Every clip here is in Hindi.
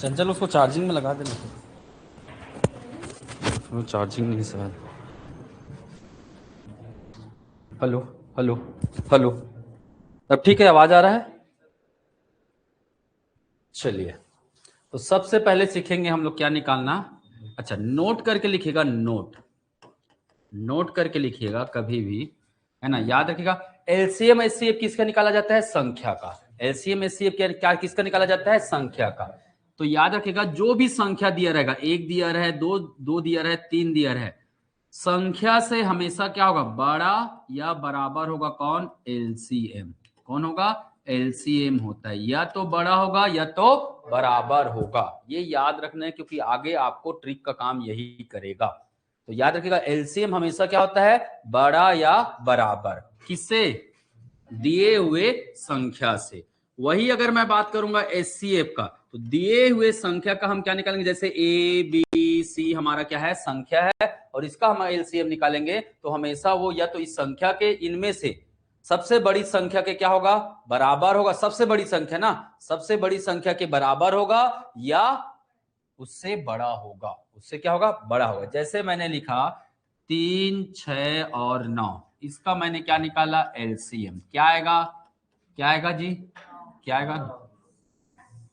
चंचल उसको चार्जिंग में लगा देना, वो चार्जिंग नहीं सर। हेलो हेलो हेलो, अब ठीक है, आवाज आ रहा है? चलिए, तो सबसे पहले सीखेंगे हम लोग क्या निकालना। अच्छा, नोट करके लिखिएगा, नोट नोट करके लिखिएगा कभी भी, है ना, याद रखिएगा। एलसीएम एचसीएफ किसका निकाला जाता है? संख्या का। एलसीएम एचसीएफ क्या किसका निकाला जाता है? संख्या का। तो याद रखिएगा, जो भी संख्या दिया रहेगा, एक दिया रहे, दो दिया रहे, तीन दिया रहे, संख्या से हमेशा क्या होगा? बड़ा या बराबर होगा। कौन? एलसीएम। कौन होगा? एलसीएम होता है, या तो बड़ा होगा या तो बराबर होगा। ये याद रखना है, क्योंकि आगे आपको ट्रिक का काम यही करेगा। तो याद रखिएगा, एलसीएम हमेशा क्या होता है? बड़ा या बराबर। किससे? दिए हुए संख्या से। वही अगर मैं बात करूंगा एचसीएफ का, तो दिए हुए संख्या का हम क्या निकालेंगे? जैसे ए बी सी हमारा क्या है? संख्या है, और इसका हम एलसीएम निकालेंगे तो हमेशा वो या तो इस संख्या के इनमें से सबसे बड़ी संख्या के क्या होगा? बराबर होगा। सबसे बड़ी संख्या ना, सबसे बड़ी संख्या के बराबर होगा या उससे बड़ा होगा। उससे क्या होगा? बड़ा होगा। जैसे मैंने लिखा 3, 6 और 9, इसका मैंने क्या निकाला? एलसीएम। क्या आएगा? क्या आएगा जी? क्या आएगा?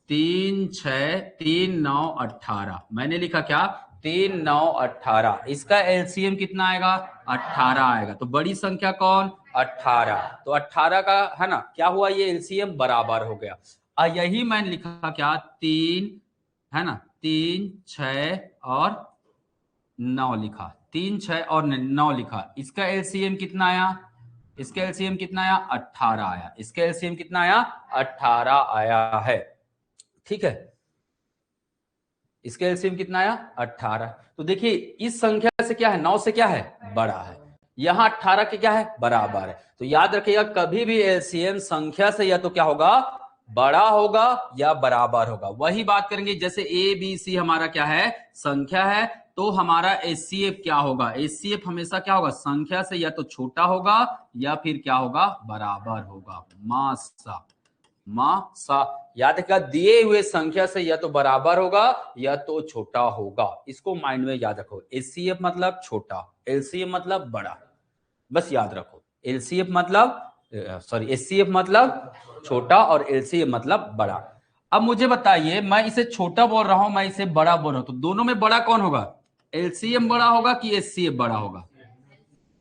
3, 6, 3, 9, 18। मैंने लिखा क्या? 3, 9, 18। इसका एलसीएम कितना आएगा? 18 आएगा। तो बड़ी संख्या कौन? 18। तो 18 का है ना, क्या हुआ? ये एलसीएम बराबर हो गया। यही मैंने लिखा क्या? 3, है ना, 3, 6 और 9 लिखा। 3, 6 और 9 लिखा। इसका एलसीएम कितना आया? इसका एलसीएम कितना आया? 18 आया। इसका एलसीएम कितना आया? 18 आया है। ठीक है, इसका एलसीएम कितना आया? 18। तो देखिए, इस संख्या से क्या है? 9 से क्या है? बड़ा है। यहां 18 के क्या है? बराबर है। तो याद रखिएगा, कभी भी एलसीएम संख्या से या तो क्या होगा? बड़ा होगा या बराबर होगा। वही बात करेंगे, जैसे ए बी सी हमारा क्या है? संख्या है। तो हमारा एचसीएफ क्या होगा? एचसीएफ हमेशा क्या होगा? संख्या से या तो छोटा होगा या फिर क्या होगा? बराबर होगा। मासा सा। याद रखिएगा, दिए हुए संख्या से या तो बराबर होगा या तो छोटा होगा। इसको माइंड में याद रखो। एचसीएफ मतलब छोटा, एलसीएम मतलब बड़ा। बस याद रखो, एलसीएफ मतलब एचसीएफ मतलब छोटा और एलसीएम मतलब बड़ा। अब मुझे बताइए, मैं इसे छोटा बोल रहा हूं, मैं इसे बड़ा बोल रहा हूं, तो दोनों में बड़ा कौन होगा? एलसीएम बड़ा होगा कि एचसीएफ बड़ा होगा?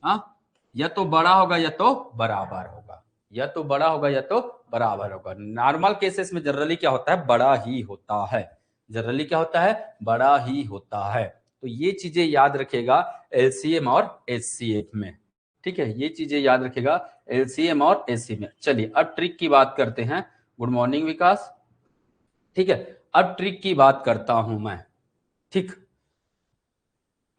हाँ, या तो बड़ा होगा या तो बराबर होगा। या तो बड़ा होगा या तो बराबर होगा। नॉर्मल केसेस में जनरली क्या होता है? बड़ा ही होता है। जनरली क्या होता है? बड़ा ही होता है। तो ये चीजें याद रखेगा एलसीएम और एचसीएफ में। ठीक है, ये चीजें याद रखेगा एलसीएम और एचसीएफ में। चलिए, अब ट्रिक की बात करते हैं। गुड मॉर्निंग विकास। ठीक है, अब ट्रिक की बात करता हूं मैं। ठीक,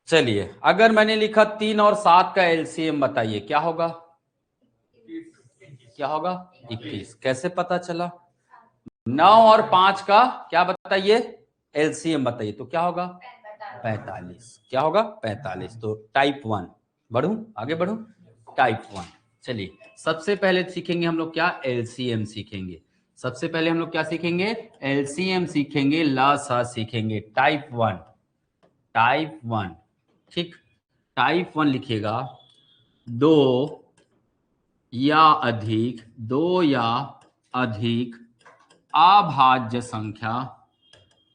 चलिए, अगर मैंने लिखा 3 और 7 का एलसीएम बताइए, क्या होगा? क्या होगा? 21। कैसे पता चला? 9 और 5 का क्या बताइए? एलसीएम बताइए, तो क्या होगा? 45। क्या होगा? 45। तो टाइप 1। बढ़ू आगे, बढ़ू। टाइप 1। चलिए, सबसे पहले सीखेंगे हम लोग क्या? एलसीएम सीखेंगे। सबसे पहले हम लोग क्या सीखेंगे? एलसीएम सीखेंगे, सा सीखेंगे। टाइप 1। टाइप 1। ठीक, टाइप 1 लिखिएगा। दो दो या अधिक अभाज्य संख्या,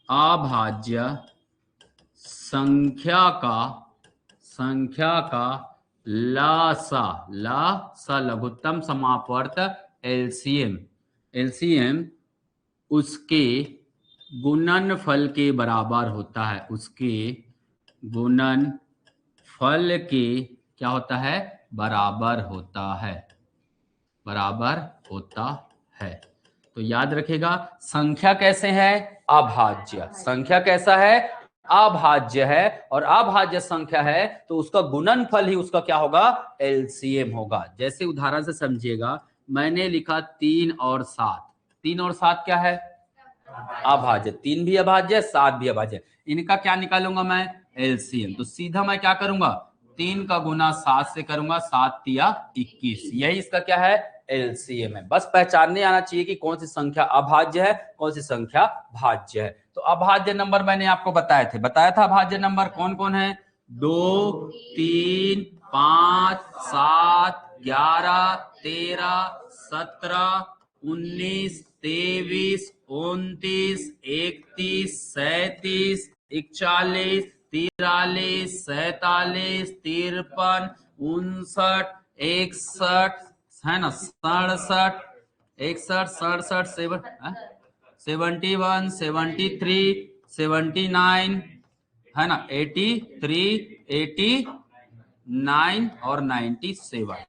अभाज्य संख्या का लासा लघुत्तम समापवर्त एलसीएम। एलसीएम उसके गुणनफल के बराबर होता है। उसके गुणनफल के क्या होता है? बराबर होता है। बराबर होता है। तो याद रखिएगा, संख्या कैसे है? अभाज्य। संख्या कैसा है? अभाज्य है। और अभाज्य संख्या है तो उसका गुणनफल ही उसका क्या होगा? एलसीएम होगा। जैसे उदाहरण से समझिएगा, मैंने लिखा 3 और 7। 3 और 7 क्या है? अभाज्य। 3 भी अभाज्य, 7 भी अभाज्य। इनका क्या निकालूंगा मैं? एलसीएम। तो सीधा मैं क्या करूंगा? 3 का गुना 7 से करूंगा। 7 तिया 21। यही इसका क्या है? एलसीएम है। बस पहचानने आना चाहिए कि कौन सी संख्या अभाज्य है, कौन सी संख्या भाज्य है। तो अभाज्य नंबर मैंने आपको बताया था अभाज्य नंबर कौन कौन है, 2, 3, 5, 7, 11, 13, 17, 19, 23, 29, 31, 37, 41, 43, 47, 53, 59, 61 है ना, 67, 61, 67, 71, 73, 79 है ना, 83, 89 और 97।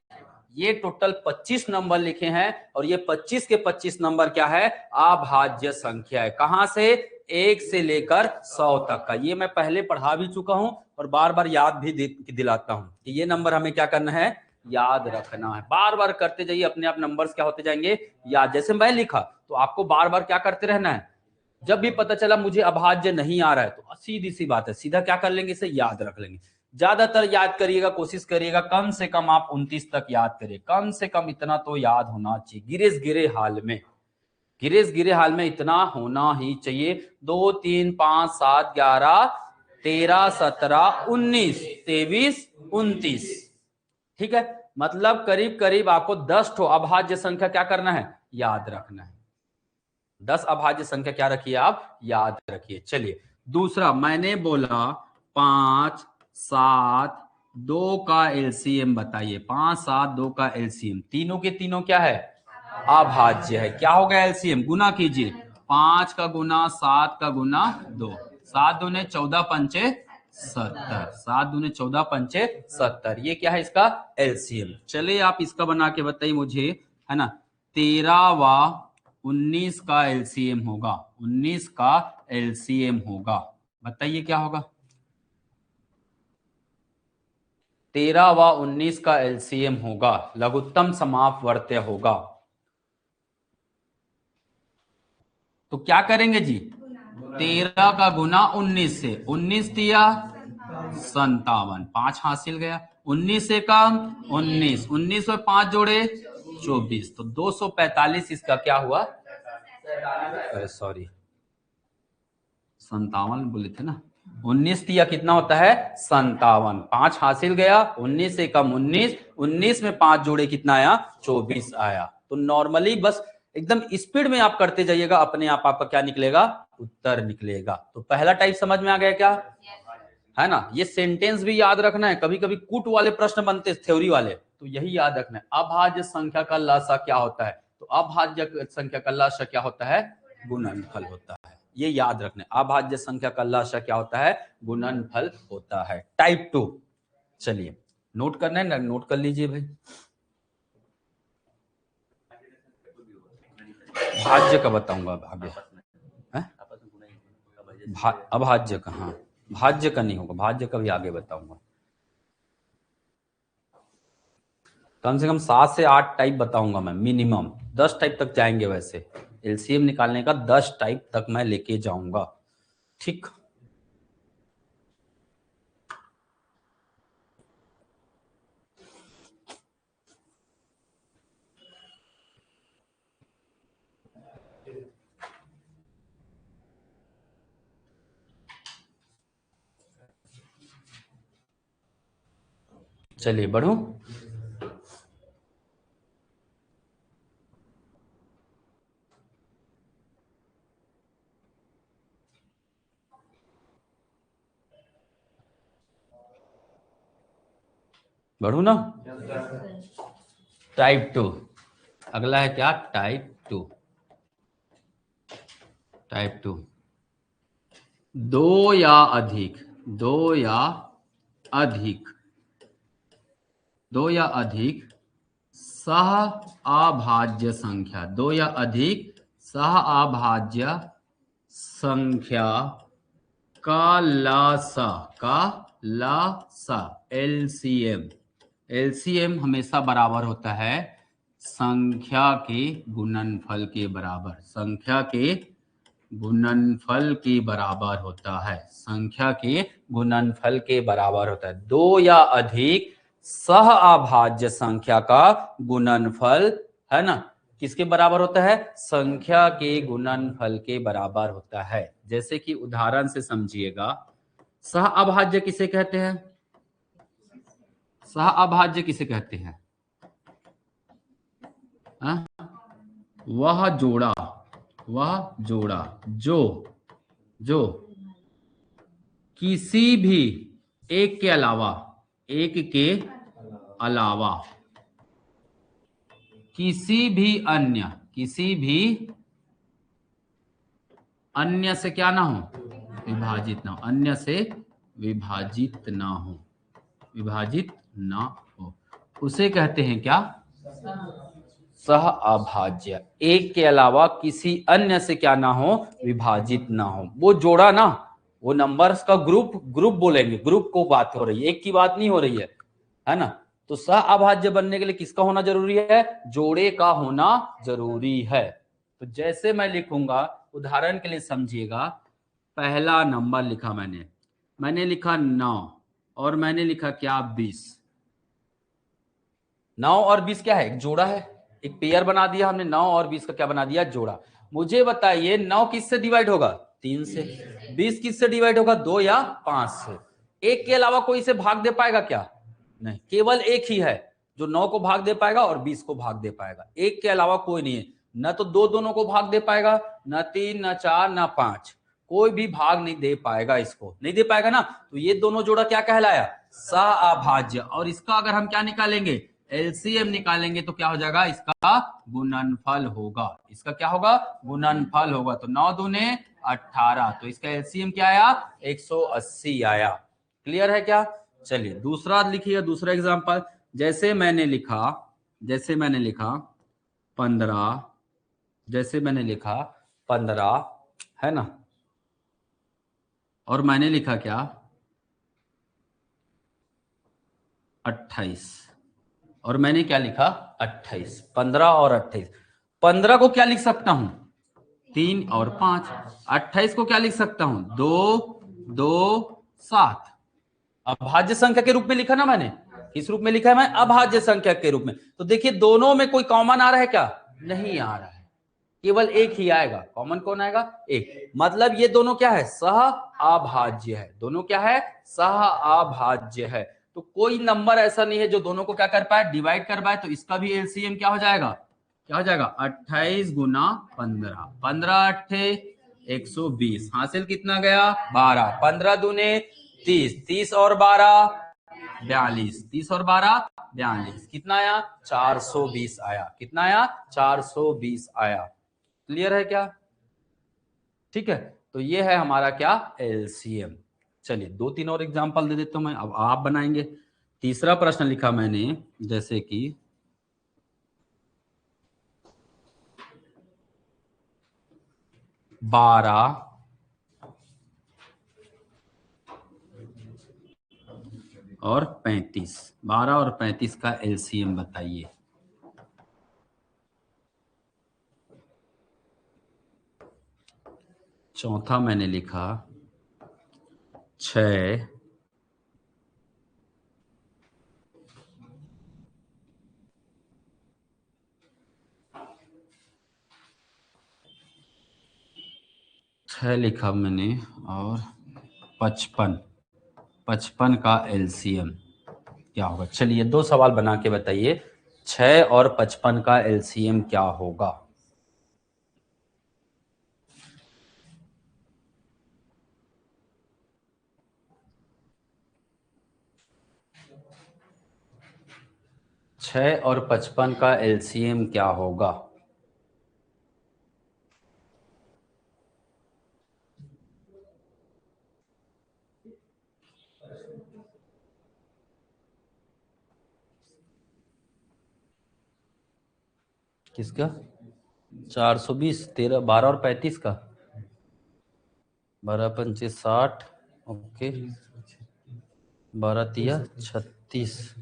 ये टोटल 25 नंबर लिखे हैं और ये 25 के 25 नंबर क्या है, अभाज्य संख्या है। कहां से, 1 से लेकर 100 तक का। ये मैं पहले पढ़ा भी चुका हूं और बार बार याद भी दिलाता हूं कि ये नंबर हमें क्या करना है, याद रखना है। बार बार करते जाइए, अपने आप नंबर्स क्या होते जाएंगे, याद। जैसे मैं लिखा तो आपको बार बार क्या करते रहना है, जब भी पता चला मुझे अभाज्य नहीं आ रहा है तो सीधी सी बात है, सीधा क्या कर लेंगे, इसे याद रख लेंगे। ज्यादातर याद करिएगा, कोशिश करिएगा कम से कम आप 29 तक याद करिए, कम से कम इतना तो याद होना चाहिए। गिरे गिरे हाल में इतना होना ही चाहिए। 2, 3, 5, 7, 11, 13, 17, 19, 23, 29। ठीक है, मतलब करीब करीब आपको 10 ठो अभाज्य संख्या क्या करना है, याद रखना है। 10 अभाज्य संख्या क्या रखिए आप, याद रखिए। चलिए दूसरा, मैंने बोला 5, 7, 2 का एलसीएम बताइए। 5, 7, 2 का एलसीएम, तीनों के तीनों क्या है, अभाज्य है। क्या होगा एलसीएम, गुना कीजिए। 5 का गुना 7 का गुना 2, 7 दूने 14 पंचे 70, 7 दूने 14 पंचे 70। ये क्या है इसका एलसीएम। चलिए आप इसका बना के बताइए मुझे, है ना। 13 व 19 का एलसीएम होगा, 19 का एलसीएम होगा, बताइए क्या होगा। 13 व 19 का एलसीएम होगा, लघुत्तम समापवर्त्य होगा। तो क्या करेंगे जी, 13 का गुना 19 से, 19 दिया 57, 5 हासिल गया। 19 से कम 19, 19 में 5 जोड़े 24, तो 245 इसका क्या हुआ, अरे सॉरी 57 बोले थे ना। 19 दिया कितना होता है, 57, 5 हासिल गया। 19 से कम 19, 19 में 5 जोड़े कितना आया, 24 आया। तो नॉर्मली बस एकदम स्पीड में आप करते जाइएगा, अपने आप आपका क्या निकलेगा, उत्तर निकलेगा। तो पहला टाइप समझ में आ गया क्या, है ना। ये सेंटेंस भी याद रखना है, कभी कभी कूट वाले प्रश्न बनते हैं थ्योरी वाले, तो यही याद रखना है। अभाज्य संख्या का लसा क्या होता है, तो अभाज्य संख्या का लसा क्या होता है, गुणनफल होता है। ये याद रखना है, अभाज्य संख्या का लसा क्या होता है, गुणनफल होता है। टाइप 2, चलिए नोट करना है ना, नोट कर लीजिए भाई। भाज्य का बताऊंगा आगे, अभाज्य का, हाँ भाज्य का नहीं होगा, भाज्य का भी आगे बताऊंगा। कम से कम 7 से 8 टाइप बताऊंगा मैं, मिनिमम 10 टाइप तक जाएंगे। वैसे एलसीएम निकालने का 10 टाइप तक मैं लेके जाऊंगा, ठीक। चलिए बढ़ूं, बढ़ू ना। टाइप 2, अगला है क्या, टाइप 2। टाइप 2, 2 या अधिक, 2 या अधिक, 2 या अधिक सह अभाज्य संख्या, 2 या अधिक सह अभाज्य संख्या का लसा एलसीएम। एलसीएम हमेशा बराबर होता है संख्या के गुणनफल के बराबर, संख्या के गुणनफल के बराबर होता है, संख्या के गुणनफल के बराबर होता है। 2 या अधिक सह अभाज्य संख्या का गुणनफल है ना, किसके बराबर होता है? संख्या के गुणनफल के बराबर होता है। जैसे कि उदाहरण से समझिएगा, सहअभाज्य किसे कहते हैं? सहअभाज्य किसे कहते हैं? वह जोड़ा जो किसी भी एक के अलावा किसी भी अन्य से क्या ना हो? विभाजित ना हो। अन्य से विभाजित ना हो उसे कहते हैं क्या? सहअभाज्य। एक के अलावा किसी अन्य से क्या ना हो? विभाजित ना हो। वो जोड़ा ना, वो नंबर्स का ग्रुप बोलेंगे, ग्रुप को बात हो रही है, एक की बात नहीं हो रही है ना। तो सहअभाज्य बनने के लिए किसका होना जरूरी है? जोड़े का होना जरूरी है। तो जैसे मैं लिखूंगा, उदाहरण के लिए समझिएगा, पहला नंबर लिखा मैंने लिखा 9 और मैंने लिखा क्या? 20। 9 और 20 क्या है? एक जोड़ा है, एक पेयर बना दिया हमने। 9 और 20 का क्या बना दिया? जोड़ा। मुझे बताइए 9 किससे डिवाइड होगा? 3 से। 20 किससे डिवाइड होगा? 2 या 5 से। एक के अलावा कोई इसे भाग दे पाएगा क्या? नहीं, केवल एक ही है जो 9 को भाग दे पाएगा और 20 को भाग दे पाएगा। एक के अलावा कोई नहीं है। न तो दो दोनों को भाग दे पाएगा, न 3, न 4, न 5, कोई भी भाग नहीं दे पाएगा। इसको नहीं दे पाएगा ना, तो ये दोनों जोड़ा क्या कहलाया? सहअभाज्य। और इसका अगर हम क्या निकालेंगे? एलसीएम निकालेंगे तो क्या हो जाएगा? इसका गुणनफल होगा। इसका क्या होगा? गुणनफल होगा। तो 9 दूने 18, तो इसका एलसीएम क्या आया? 180 आया। क्लियर है क्या? चलिए दूसरा लिखिए, दूसरा एग्जांपल। जैसे मैंने लिखा 15 है ना, और मैंने लिखा क्या? 28, और मैंने क्या लिखा? 28। 15 और 28। 15 को क्या लिख सकता हूं? 3 और 5। 28 को क्या लिख सकता हूं? 2, 2, 7। अभाज्य संख्या के रूप में लिखा ना मैंने। किस रूप में लिखा है? मैं अभाज्य संख्या के रूप में। तो देखिए दोनों में कोई कॉमन आ रहा है क्या? नहीं आ रहा है, केवल एक ही आएगा। कॉमन कौन आएगा? एक। मतलब ये दोनों क्या है? सहअभाज्य है। दोनों क्या है? सहअभाज्य है। तो कोई नंबर ऐसा नहीं है जो दोनों को क्या कर पाए? डिवाइड कर पाए। तो इसका भी एलसीएम क्या हो जाएगा? 28 गुना 15। 15 अट्ठे 120। हासिल कितना गया? 12। 15 दूने 30। 30 और 12 42। 30 और 12 42। कितना आया? 420 आया। कितना आया? 420 आया। क्लियर है क्या? ठीक है, तो ये है हमारा क्या? एलसीएम। चलिए 2-3 और एग्जांपल दे देता हूं मैं, अब आप बनाएंगे। तीसरा प्रश्न लिखा मैंने, जैसे कि 12 और 35। 12 और 35 का एलसीएम बताइए। चौथा मैंने लिखा 6 लिखा मैंने, और 55 का एलसीएम क्या होगा? चलिए 2 सवाल बना के बताइए, 6 और 55 का एलसीएम क्या होगा? छह और 55 का एलसीएम क्या होगा? किसका? 420। 13, 12 और 35 का 12 पंचे 60। ओके, 12 तिया 36,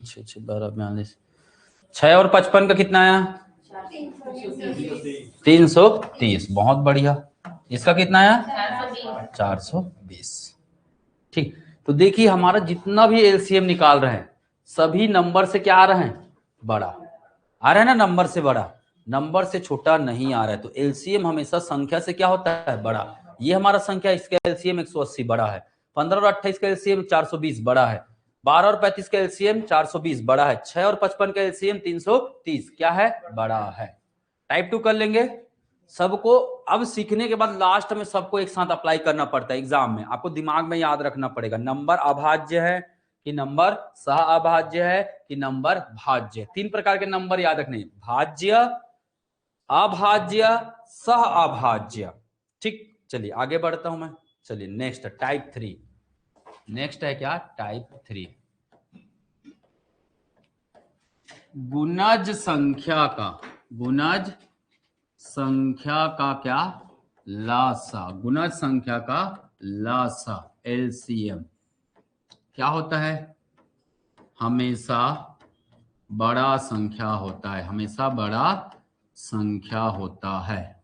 6 12 42। 6 और 55 का कितना आया? 330। बहुत बढ़िया। इसका कितना आया? 420। ठीक, तो देखिए हमारा जितना भी एलसीएम निकाल रहे हैं, सभी नंबर से क्या आ रहे हैं? बड़ा। आ रहा है ना, नंबर से बड़ा, नंबर से छोटा नहीं आ रहा है। तो एलसीएम हमेशा संख्या से क्या होता है, बड़ा। ये हमारा संख्या, इसका एलसीएम 180 बड़ा है। 15 और 28 का एलसीएम 420 बड़ा है। 12 और 35 का एलसीएम 420 बड़ा है। 6 और 55 का एलसीएम 330 क्या है, बड़ा है। टाइप 2 कर लेंगे सबको। अब सीखने के बाद लास्ट में सबको एक साथ अप्लाई करना पड़ता है एग्जाम में। आपको दिमाग में याद रखना पड़ेगा, नंबर अभाज्य है कि नंबर सह अभाज्य है कि नंबर भाज्य। 3 प्रकार के नंबर याद रखने, भाज्य, अभाज्य, सह अभाज्य। ठीक, चलिए आगे बढ़ता हूं मैं। चलिए नेक्स्ट टाइप 3। नेक्स्ट है क्या, टाइप 3। गुणज संख्या का, गुणज संख्या का क्या, लासा। गुणज संख्या का लासा, एलसीएम क्या होता है, हमेशा बड़ा संख्या होता है, हमेशा बड़ा संख्या होता है।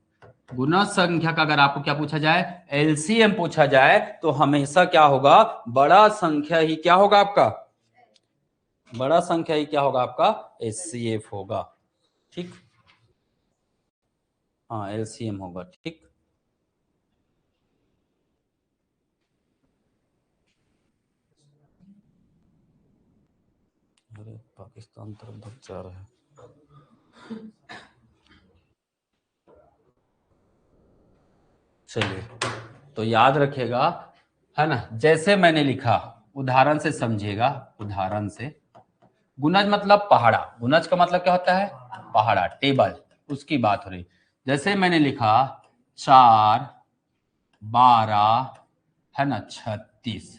गुणज संख्या का अगर आपको क्या पूछा जाए, एलसीएम पूछा जाए, तो हमेशा क्या होगा, बड़ा संख्या ही क्या होगा आपका, बड़ा संख्या ही क्या होगा आपका, एचसीएफ होगा। ठीक, हाँ एलसीएम होगा। ठीक, अरे पाकिस्तान तरफ भग जा रहा है। चलिए, तो याद रखिएगा, है ना, जैसे मैंने लिखा, उदाहरण से समझिएगा, उदाहरण से। गुणज मतलब पहाड़ा, गुणज का मतलब क्या होता है, पहाड़ा, टेबल, उसकी बात हो रही। जैसे मैंने लिखा 4, 12, है ना, 36।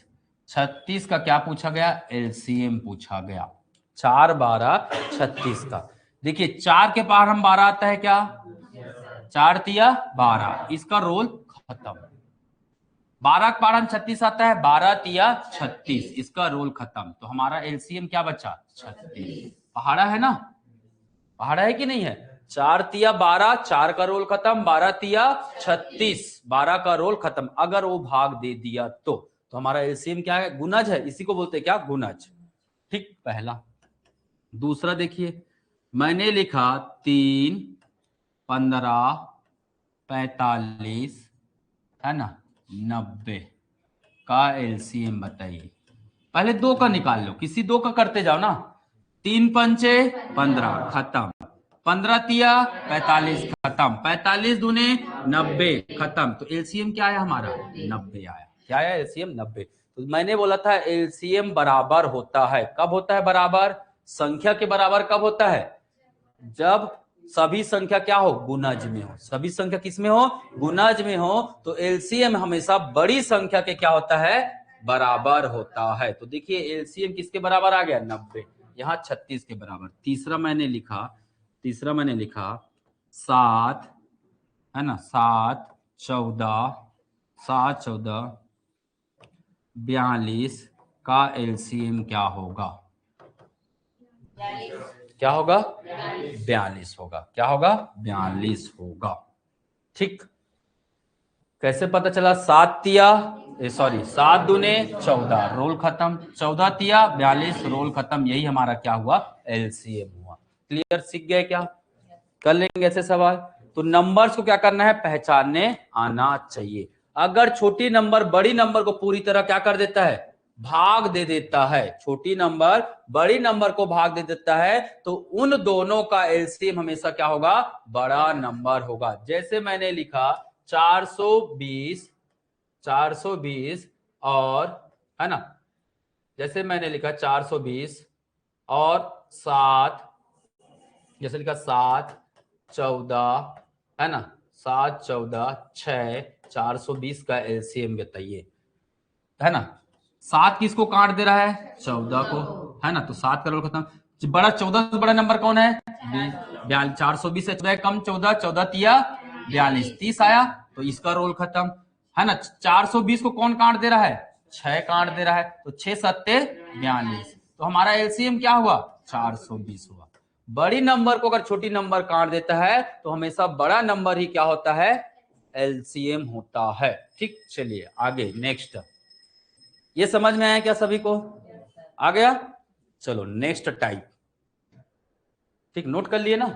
36 का क्या पूछा गया, एलसीएम पूछा गया। 4, 12, 36 का। देखिए 4 के पार हम 12 आता है क्या, 4 तिया 12, इसका रोल खत्म। 12 के पार हम 36 आता है, 12 तिया 36, इसका रोल खत्म। तो हमारा एलसीएम क्या बचा, 36। पहाड़ा है ना, पहाड़ा है कि नहीं है। 4 तिया 12, 4 का रोल खत्म, 12 तिया 36, 12 का रोल खत्म। अगर वो भाग दे दिया तो हमारा एलसीएम क्या है, गुणज है, इसी को बोलते हैं क्या, गुणज। ठीक, पहला। दूसरा देखिए, मैंने लिखा 3, 15, 45, है ना, 90 का एलसीएम बताइए। पहले 2 का निकाल लो, किसी 2 का करते जाओ ना। 3 पंचे 15, खत्म। 15 तिया 45, खत्म। 45 दूने 90, खत्म। तो एलसीएम क्या आया हमारा, 90 आया। क्या आया, एलसीएम 90। तो मैंने बोला था एलसीएम बराबर होता है, कब होता है बराबर, संख्या के बराबर कब होता है, जब सभी संख्या क्या हो, गुणज में हो। सभी संख्या किस में हो, गुणज में हो। तो एलसीएम हमेशा बड़ी संख्या के क्या होता है, बराबर होता है। तो देखिए एलसीएम किसके बराबर आ गया, 90, यहां 36 के बराबर। तीसरा मैंने लिखा 7, है ना, 7, 14, 42 का एलसीएम क्या होगा, क्या होगा, 42 होगा। क्या होगा, 42 होगा। ठीक, कैसे पता चला, 7 तिया सॉरी 7 दूने 14, रोल खत्म। 14 तिया 42, रोल खत्म। यही हमारा क्या हुआ, एलसीएम हुआ। क्लियर, सीख गए क्या, कर लेंगे ऐसे सवाल। तो नंबर्स को क्या करना है, पहचानने आना चाहिए। अगर छोटी नंबर बड़ी नंबर को पूरी तरह क्या कर देता है, भाग दे देता है, छोटी नंबर बड़ी नंबर को भाग दे देता है, तो उन दोनों का एलसीएम हमेशा क्या होगा, बड़ा नंबर होगा। जैसे मैंने लिखा 420, 420 और, है ना, जैसे मैंने लिखा 420 और 7, जैसे लिखा 7, 14, है ना, 7, 14, 6, 420 का एलसीएम बताइए, है ना। 7 किसको काट दे रहा है, 14 को, है ना। तो 7 का रोल खत्म। बड़ा 14 से बड़ा नंबर कौन है, 420 से 14 कम, 14, 14 तिया 42, 30 आया। तो इसका रोल खत्म, है ना। 420 को कौन काट दे रहा है, 6 काट दे रहा है। तो 6 सत्ते 42, तो हमारा एलसीएम क्या हुआ, 420 हुआ। बड़ी नंबर को अगर छोटी नंबर काट देता है तो हमेशा बड़ा नंबर ही क्या होता है, एलसीएम होता है। ठीक, चलिए आगे नेक्स्ट। ये समझ में आया क्या सभी को, आ गया। चलो नेक्स्ट टाइप। ठीक, नोट कर लिए ना,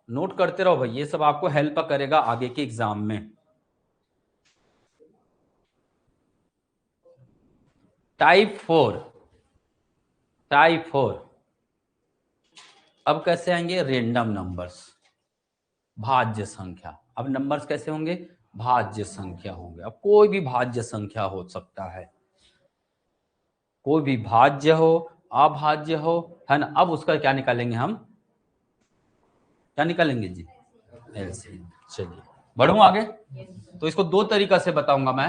नोट करते रहो भाई, ये सब आपको हेल्प करेगा आगे के एग्जाम में। टाइप 4, टाइप 4 अब कैसे आएंगे, रेंडम नंबर्स, भाज्य संख्या। अब नंबर्स कैसे होंगे, भाज्य संख्या होंगे। अब कोई भी भाज्य संख्या हो सकता है, कोई भी भाज्य हो, अभाज्य हो, है ना। अब उसका क्या निकालेंगे हम, क्या निकालेंगे जी, एलसीएम। चलिए बढ़ूं आगे, तो इसको दो तरीका से बताऊंगा मैं,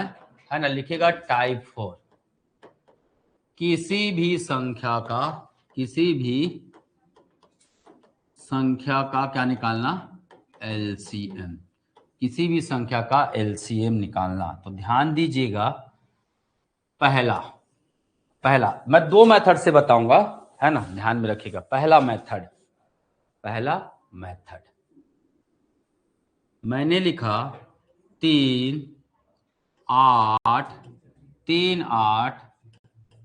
है ना। लिखेगा टाइप 4, किसी भी संख्या का, किसी भी संख्या का क्या निकालना, एलसीएम, किसी भी संख्या का एलसीएम निकालना। तो ध्यान दीजिएगा, पहला पहला मैं दो मेथड से बताऊंगा, है ना, ध्यान में रखिएगा। पहला मेथड, पहला मेथड मैंने लिखा 3 8 3 8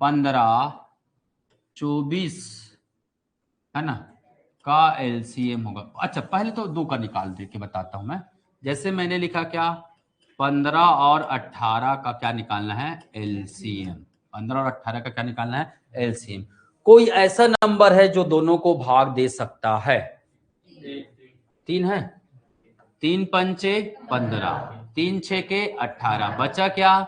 15 24, है ना, का एलसीएम होगा। अच्छा पहले तो दो का निकाल दे के बताता हूं मैं। जैसे मैंने लिखा क्या, 15 और 18 का क्या निकालना है, एलसीएम। 15 और 18 का क्या निकालना है, एलसीएम। कोई ऐसा नंबर है जो दोनों को भाग दे सकता है, 3 है, 3 पंचे 15, 3 6 के 18, बचा क्या,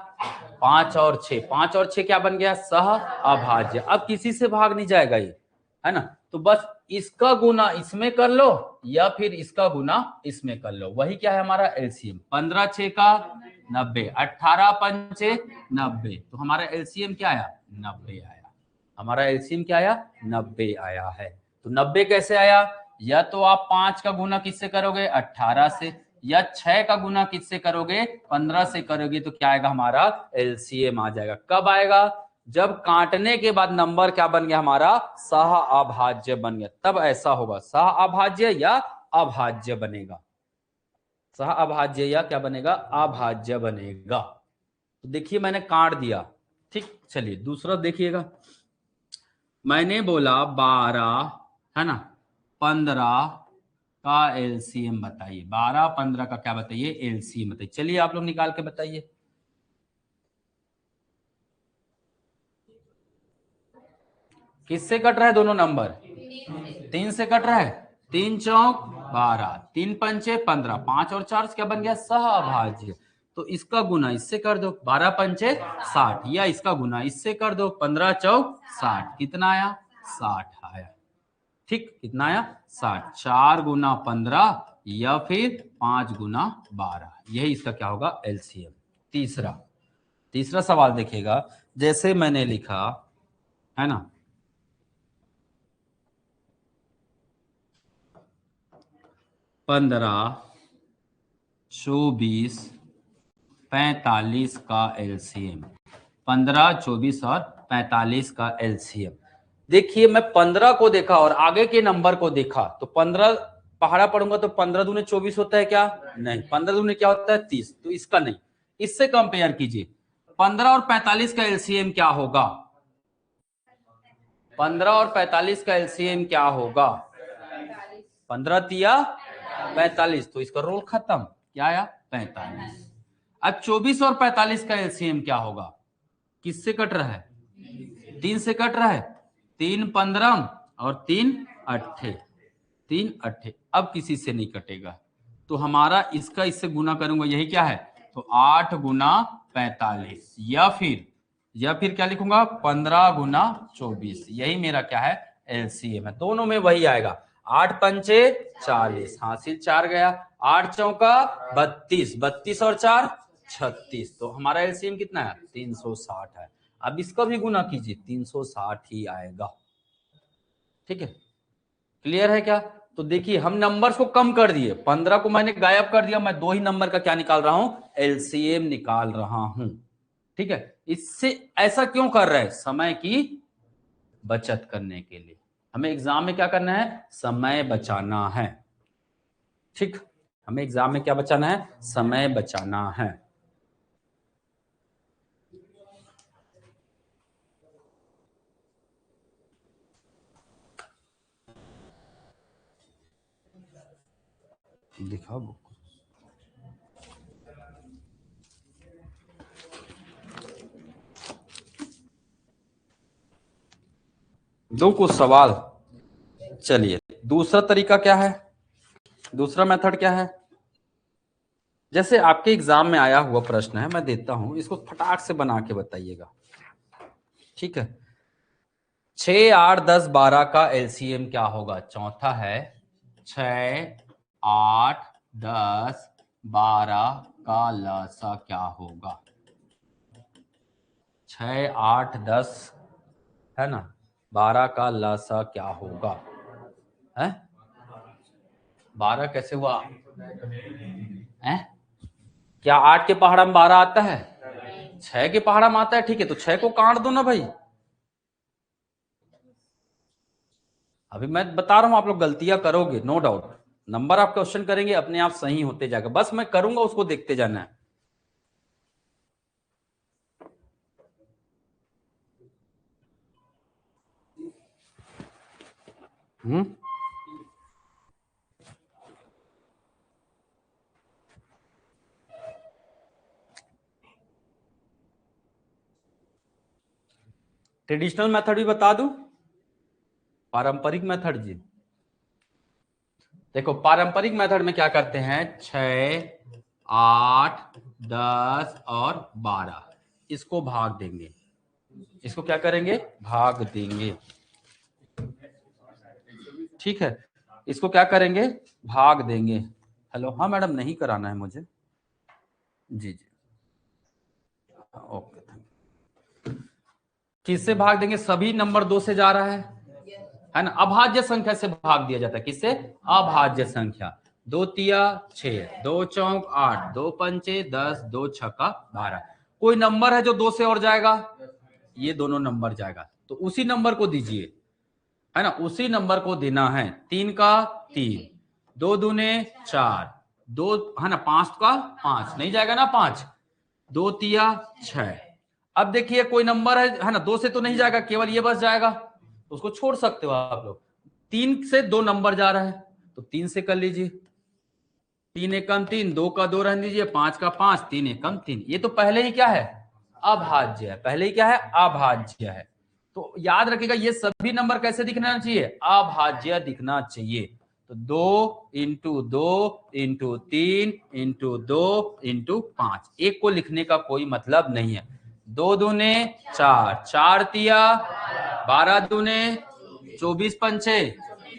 5 और 6, 5 और 6 क्या बन गया, सह अभाज्य। अब किसी से भाग नहीं जाएगा ये, है ना। तो बस इसका गुना इसमें कर लो या फिर इसका गुना इसमें कर लो, वही क्या है हमारा एलसीएम। 15 6 का 90, 18 पंचे 90, तो हमारा एलसीएम क्या आया, 90 आया। हमारा एलसीएम क्या आया, 90 आया है। तो 90 कैसे आया, या तो आप 5 का गुना किससे करोगे, 18 से, या 6 का गुना किससे करोगे, 15 से करोगे, तो क्या आएगा, हमारा एलसीएम आ जाएगा। कब आएगा, जब काटने के बाद नंबर क्या बन गया हमारा, सह अभाज्य बन गया, तब ऐसा होगा। सह अभाज्य या अभाज्य बनेगा, सह अभाज्य या क्या बनेगा, अभाज्य बनेगा। तो देखिए मैंने काट दिया, ठीक। चलिए दूसरा देखिएगा, मैंने बोला 12, है ना, 15 का एलसीएम बताइए। 12 15 का क्या बताइए, एलसीएम बताइए। चलिए आप लोग निकाल के बताइए। किससे कट रहा है दोनों नंबर, 3 से कट रहा है। 3 चौक 12, 3 पंचे 15, 5 और 4 क्या बन गया, सहअभाज्य। तो इसका गुना इससे कर दो, 12 पंचे 60, या इसका गुना इससे कर दो, 15 चौक 60, कितना आया, 60 आया। ठीक, कितना आया, 60। 4 गुना 15 या फिर 5 गुना 12, यही इसका क्या होगा, एलसीएम। तीसरा, तीसरा सवाल देखिएगा, जैसे मैंने लिखा, है ना, 15 24 45 का एलसीएम, 15 24 और 45 का एलसीएम। देखिए मैं 15 को देखा और आगे के नंबर को देखा, तो 15 पहाड़ा पढ़ूंगा तो 15 दूने 24 होता है क्या, नहीं। 15 दूने क्या होता है, 30, तो इसका नहीं। इससे कंपेयर कीजिए, 15 और 45 का एलसीएम क्या होगा, 15 और 45 का एलसीएम क्या होगा, 15 तिया 45, तो इसका रोल खत्म, क्या आया, 45। अब 24 और 45 का एलसीएम क्या होगा, किससे कट रहा है, 3 से कट रहा है। 3 15 और 3 अट्ठे, 3 अट्ठे, अब किसी से नहीं कटेगा, तो हमारा इसका इससे गुना करूंगा, यही क्या है, तो 8 गुना 45, या फिर क्या लिखूंगा, 15 गुना 24, यही मेरा क्या है, एलसीएम है। दोनों में वही आएगा। 8 पंचे 40, हासिल 4 गया, 8 चौका 32, 32 और 4 36, तो हमारा एलसीएम कितना है, 360 है। अब इसका भी गुना कीजिए, 360 ही आएगा। ठीक है, क्लियर है क्या। तो देखिए हम नंबर्स को कम कर दिए, 15 को मैंने गायब कर दिया, मैं दो ही नंबर का क्या निकाल रहा हूं, एलसीएम निकाल रहा हूं। ठीक है, इससे ऐसा क्यों कर रहे हैं, समय की बचत करने के लिए। हमें एग्जाम में क्या करना है, समय बचाना है। ठीक, हमें एग्जाम में क्या बचाना है, समय बचाना है। दिखा बुक। दो कुछ सवाल। चलिए दूसरा तरीका क्या है, दूसरा मेथड क्या है। जैसे आपके एग्जाम में आया हुआ प्रश्न है, मैं देता हूं, इसको फटाक से बना के बताइएगा, ठीक है। 6, 8, 10, 12 का एलसीएम क्या होगा। चौथा है 6, 8, 10, 12 का लसा क्या होगा। 6, 8, 10 है ना, 12 का लसा क्या होगा है। 12 कैसे हुआ है? क्या 8 के पहाड़ा में 12 आता है? 6 के पहाड़ा में आता है, ठीक है, तो 6 को काट दो ना भाई। अभी मैं बता रहा हूं, आप लोग गलतियां करोगे नो डाउट, नंबर आप क्वेश्चन करेंगे अपने आप सही होते जाएगा, बस मैं करूंगा उसको देखते जाना है। ट्रेडिशनल मेथड भी बता दूं, पारंपरिक मेथड जी। देखो पारंपरिक मेथड में क्या करते हैं, 6, 8, 10 और 12 इसको भाग देंगे, इसको क्या करेंगे, भाग देंगे, ठीक है। इसको क्या करेंगे, भाग देंगे। हेलो, हाँ मैडम, नहीं कराना है मुझे, जी जी, ओके। किससे भाग देंगे, सभी नंबर 2 से जा रहा है ना, अभाज्य संख्या से भाग दिया जाता है, किससे, अभाज्य संख्या। 2 तिया 6, 2 चौक 8, 2 पंचे 10, 2 छक्का 12। कोई नंबर है जो 2 से और जाएगा, ये दोनों नंबर जाएगा, तो उसी नंबर को दीजिए, है ना, उसी नंबर को देना है। 3 का 3, 2 दूने 4, 2 है ना, 5 का 5 नहीं जाएगा ना, 5, 2 तिया 6। अब देखिए कोई नंबर है ना, 2 से तो नहीं जाएगा, केवल ये बस जाएगा, तो उसको छोड़ सकते हो आप लोग। 3 से 2 नंबर जा रहा है, तो 3 से कर लीजिए, 3 एकम 3, 2 का 2 रहने दीजिए, 5 का 5, 3 एकम 3। ये तो पहले ही क्या है, अभाज्य है, पहले ही क्या है, अभाज्य है। तो याद रखिएगा ये सभी नंबर कैसे दिखना चाहिए, अभाज्य दिखना चाहिए। तो 2 इंटू 2 इंटू 3 इंटू 2 इंटू 5, एक को लिखने का कोई मतलब नहीं है। 2 दूने 4, 4 तिया 12 दूने 24 पंचे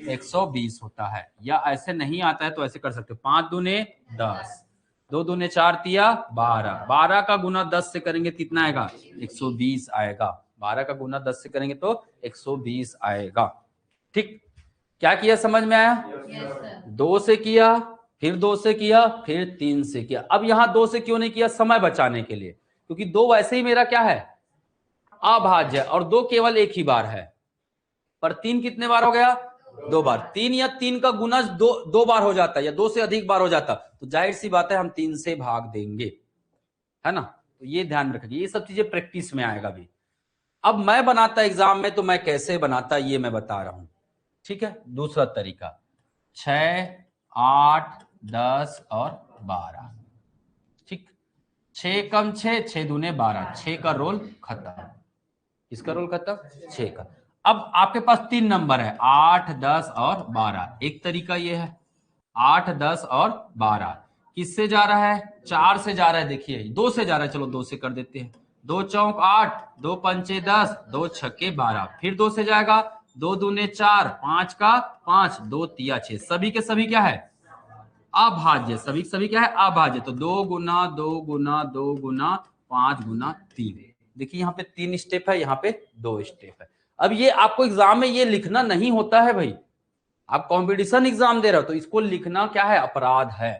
120 होता है, या ऐसे नहीं आता है तो ऐसे कर सकते हो, 5 दूने 10, 2 दूने 4 तिया 12, 12 का गुना 10 से करेंगे कितना आएगा, 120 आएगा। 12 का गुना 10 से करेंगे तो 120 आएगा, ठीक। क्या किया, समझ में आया? 2 से किया, फिर 2 से किया, फिर 3 से किया। अब यहां 2 से क्यों नहीं किया, समय बचाने के लिए, क्योंकि 2 वैसे ही मेरा क्या है, अभाज्य, और 2 केवल एक ही बार है, पर 3 कितने बार हो गया, 2 बार। 3 या 3 का गुना 2 बार हो जाता है, या 2 से अधिक बार हो जाता, तो जाहिर सी बात है हम 3 से भाग देंगे, है ना। तो ये ध्यान रखिए, ये सब चीजें प्रैक्टिस में आएगा भी। अब मैं बनाता एग्जाम में तो मैं कैसे बनाता ये मैं बता रहा हूं, ठीक है। दूसरा तरीका, 6, 8, 10 और 12, ठीक। 6 कम 6, 6 दूने 12, 6 का रोल खत्म, इसका रोल खत्म, 6 का। अब आपके पास 3 नंबर है, 8, 10 और 12। एक तरीका ये है, 8, 10 और 12 किससे जा रहा है, 4 से जा रहा है, देखिए 2 से जा रहा है, चलो 2 से कर देते हैं। 2 चौक 8, 2 पंचे 10, 2 छक्के 12, फिर 2 से जाएगा, 2 दूने 4, 5 का 5, 2 तिया 6, सभी के सभी क्या है, अभाज्य, सभी सभी क्या है, अभाज्य। तो 2 गुना 2 गुना 2 गुना 5 गुना 3, देखिए यहाँ पे 3 स्टेप है, यहाँ पे 2 स्टेप है। अब ये आपको एग्जाम में ये लिखना नहीं होता है भाई, आप कंपटीशन एग्जाम दे रहे हो तो इसको लिखना क्या है, अपराध है,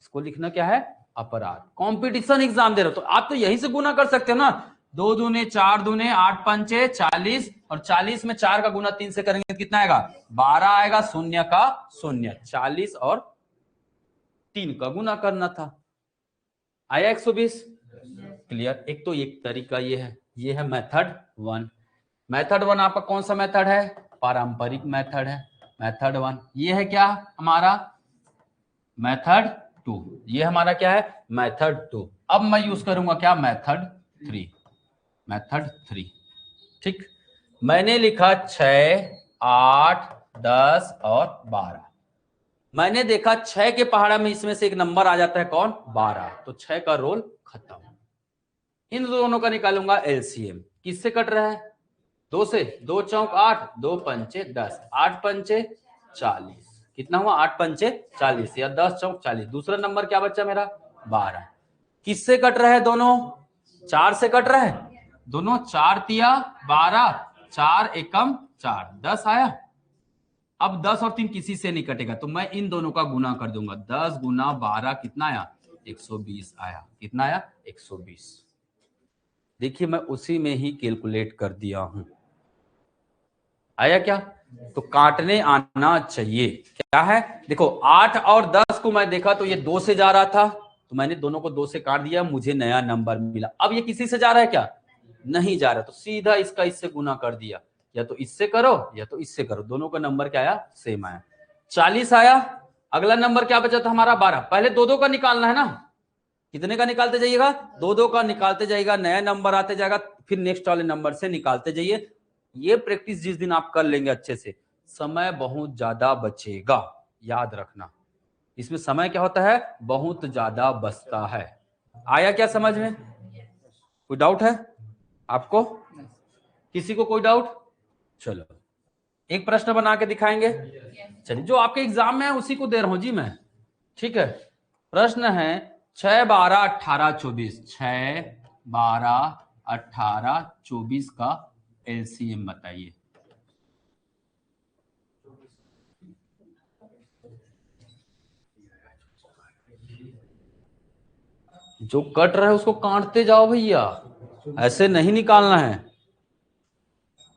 इसको लिखना क्या है, अपराध। कंपटीशन एग्जाम दे रहे हो तो आप तो यहीं से गुना कर सकते हो ना, 2 दूने 4 दूने 8 पंचे 40, और 40 में 4 का गुना 3 से करेंगे कितना आएगा, 12 आएगा, शून्य का शून्य, 40 और 3 का गुना करना था, आया 120। क्लियर। एक तो एक तरीका ये है मेथड 1। मेथड 1 आपका कौन सा मेथड है, पारंपरिक मेथड है, मेथड 1। ये है क्या हमारा मेथड 2, ये हमारा क्या है, मेथड 2। अब मैं यूज करूंगा क्या, मेथड 3, मेथड 3। ठीक, मैंने लिखा 6, 8, 10 और 12। मैंने देखा 6 के पहाड़ा में इसमें से एक नंबर आ जाता है कौन, 12, तो 6 का रोल खत्म। इन दोनों का निकालूंगा एलसीएम। किससे कट रहा है, 2 से, 2 चौक 8, 2 पंचे 10, 8 पंचे 40, कितना हुआ, 8 पंचे 40 या 10 चौक 40। दूसरा नंबर क्या बच्चा मेरा, 12। किससे कट रहा है, दोनों 4 से कट रहा है, दोनों 4 तिया 12, 4 एकम 4, 10 आया। अब 10 और 3 किसी से नहीं कटेगा, तो मैं इन दोनों का गुना कर दूंगा। 10 गुना 12 कितना आया, 120 आया। कितना आया, 120। देखिए मैं उसी में ही कैलकुलेट कर दिया हूं, आया क्या। तो काटने आना चाहिए, क्या है, देखो 8 और 10 को मैं देखा तो ये 2 से जा रहा था, तो मैंने दोनों को 2 से काट दिया, मुझे नया नंबर मिला। अब ये किसी से जा रहा है क्या, नहीं जा रहा, तो सीधा इसका इससे गुना कर दिया, या तो इससे करो या तो इससे करो, दोनों का नंबर क्या आया, सेम आया, 40 आया। अगला नंबर क्या बचा था हमारा, 12। पहले दो दो का निकालना है ना, कितने का निकालते जाइएगा, दो दो का निकालते जाइएगा, नया नंबर आते जाएगा, फिर नेक्स्ट वाले नंबर से निकालते जाइए। ये प्रैक्टिस जिस दिन आप कर लेंगे अच्छे से, समय बहुत ज्यादा बचेगा, याद रखना। इसमें समय क्या होता है, बहुत ज्यादा बचता है। आया क्या समझ में, कोई डाउट है आपको, किसी को कोई डाउट, चलो एक प्रश्न बना के दिखाएंगे। चलिए जो आपके एग्जाम में है उसी को दे रहा हूं जी मैं, ठीक है। प्रश्न है 6, 12, 18, 24, 6, 12, 18, 24 का एलसीएम बताइए। जो कट रहा है उसको काटते जाओ भैया, ऐसे नहीं निकालना है।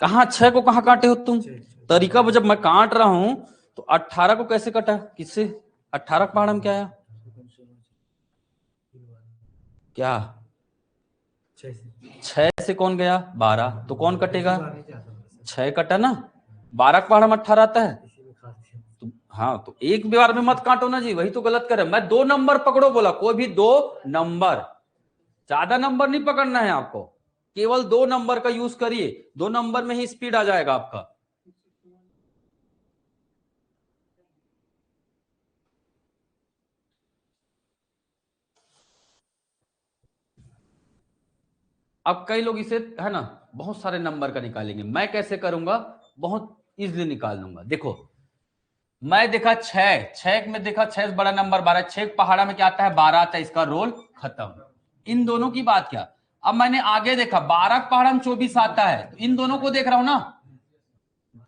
कहां 6 को कहां काटे हो तुम, तरीका जब मैं काट रहा हूं तो 18 को कैसे कटा, किससे, 18 का पहाड़ में क्या आया, क्या 6 से कौन गया, 12, तो कौन कटेगा, 6 कटा ना, 12 का पहाड़ में 18 आता है, तो हाँ, तो एक बार में मत काटो ना जी, वही तो गलत करे। मैं 2 नंबर पकड़ो बोला, कोई भी 2 नंबर, ज्यादा नंबर नहीं पकड़ना है आपको, केवल 2 नंबर का यूज करिए, 2 नंबर में ही स्पीड आ जाएगा आपका। अब कई लोग इसे है ना बहुत सारे नंबर का निकालेंगे, मैं कैसे करूंगा, बहुत इजीली निकाल लूंगा। देखो मैं देखा 6, 6 में देखा 6 से बड़ा नंबर 12, 6 पहाड़ा में क्या आता है, 12 आता है, इसका रोल खत्म। इन दोनों की बात क्या, अब मैंने आगे देखा 12 पहाड़ा में 24 आता है, तो इन दोनों को देख रहा हूं ना,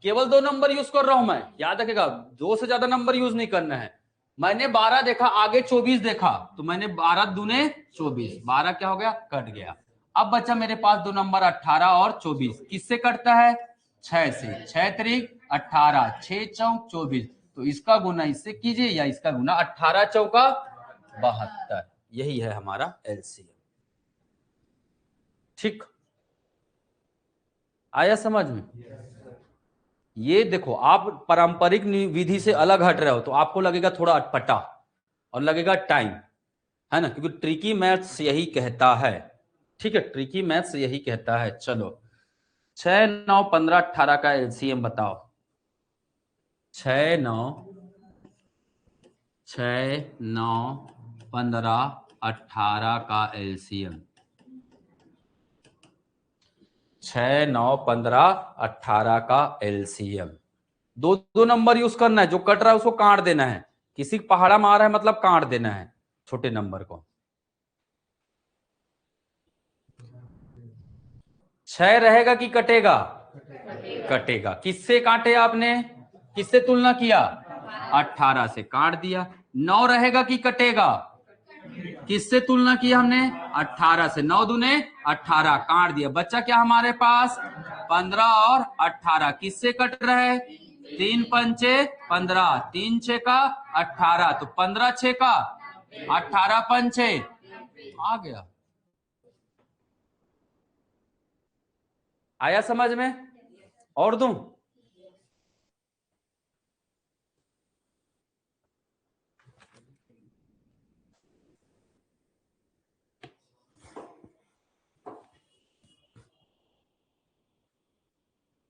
केवल 2 नंबर यूज कर रहा हूं मैं, याद रखेगा 2 से ज्यादा नंबर यूज नहीं करना है। मैंने 12 देखा, आगे 24 देखा, तो मैंने 12 दूने 24, 12 क्या हो गया, कट गया। अब बचा मेरे पास 2 नंबर 18 और 24, किससे कटता है, 6 से, 6 त्रिक 18, 6 चौक 24, तो इसका गुना इससे कीजिए या इसका गुना, 18 चौका 72, यही है हमारा एलसीएम। ठीक, आया समझ में। ये देखो आप पारंपरिक विधि से अलग हट रहे हो तो आपको लगेगा थोड़ा अटपटा और लगेगा टाइम, है ना, क्योंकि ट्रिकी मैथ्स यही कहता है, ठीक है, ट्रिकी मैथ्स यही कहता है। चलो 6, 9, 15, 18 का एलसीएम बताओ। 6, 9, 6, 9, 15, 18 का एलसीएम, 6, 9, 15, 18 का एलसीएम। दो दो नंबर यूज करना है, जो कट रहा है उसको काट देना है, किसी पहाड़ा में आ रहा है मतलब काट देना है छोटे नंबर को। 6 रहेगा कि कटेगा, कटेगा। किससे काटे आपने, किससे तुलना किया, 18 से काट दिया। 9 रहेगा कि कटेगा, किससे तुलना किया हमने, 18 से, 9 दूने 18, काट दिया, बच्चा क्या हमारे पास 15 और 18, किससे कट रहा है, 3 पंचे 15, 3 छे का 18, तो 15 छे का 18 पंचे आ गया। आया समझ में, और दूं,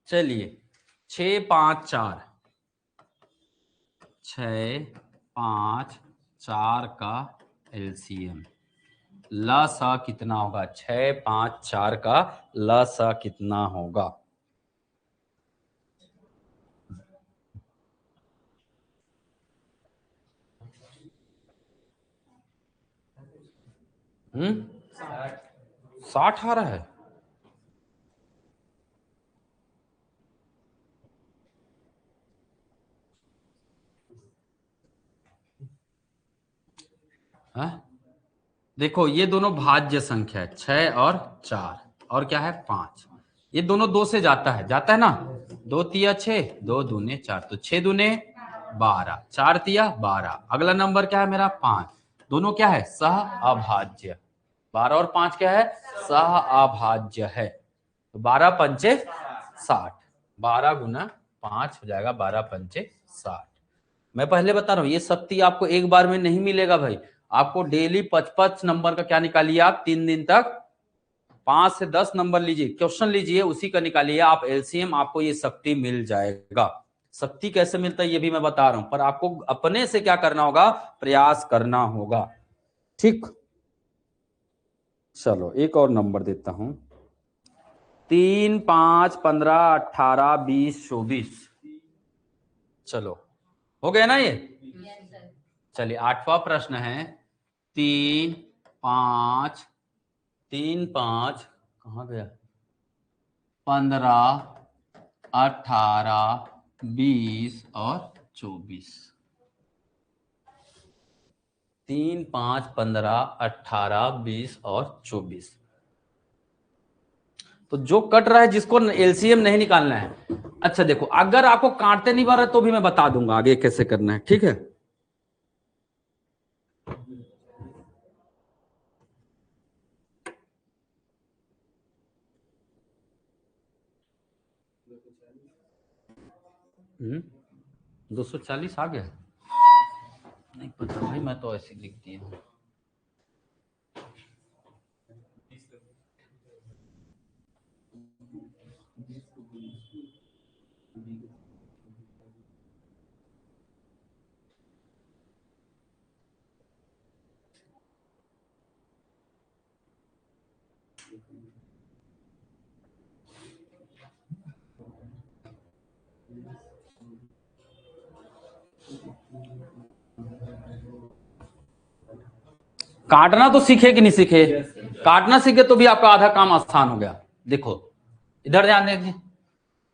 चलिए 6 5 4, 6 5 4 का एलसीएम लसा कितना होगा? 6 5 4 का लसा कितना होगा? हम्म 60 आ रहा है। हाँ? देखो ये दोनों भाज्य संख्या है, 6 और 4, और क्या है 5। ये दोनों 2 से जाता है ना। 2 तिया 6, 2 दूने 4, तो 6 दूने 12, 4 तिया 12। अगला नंबर क्या है मेरा? 5। दोनों क्या है? सह अभाज्य। 12 और 5 क्या है? सह अभाज्य है। तो 12 पंचे 60, 12 गुना 5 हो जाएगा 12 पंचे 60। मैं पहले बता रहा हूं ये शक्ति आपको एक बार में नहीं मिलेगा भाई। आपको डेली 55 नंबर का क्या निकालिए आप 3 दिन तक, 5 से 10 नंबर लीजिए, क्वेश्चन लीजिए, उसी का निकालिए आप एलसीएम, आपको ये शक्ति मिल जाएगा। शक्ति कैसे मिलता है ये भी मैं बता रहा हूं, पर आपको अपने से क्या करना होगा? प्रयास करना होगा। ठीक, चलो एक और नंबर देता हूं। 3 5 15 18 20 24। चलो हो गया ना ये? चलिए 8वां प्रश्न है। 3 5 3 5 कहाँ गया? 15 18 20 और 24। 3 5 15 18 20 और 24। तो जो कट रहा है जिसको एलसीएम नहीं निकालना है। अच्छा देखो, अगर आपको काटते नहीं बन रहा तो भी मैं बता दूंगा आगे कैसे करना है, ठीक है। हम्म 240 आ गया? नहीं पता भाई, मैं तो ऐसे लिख दिया हूँ। काटना तो सीखे कि नहीं सीखे? काटना सीखे तो भी आपका आधा काम आसान हो गया। देखो इधर ध्यान दीजिए,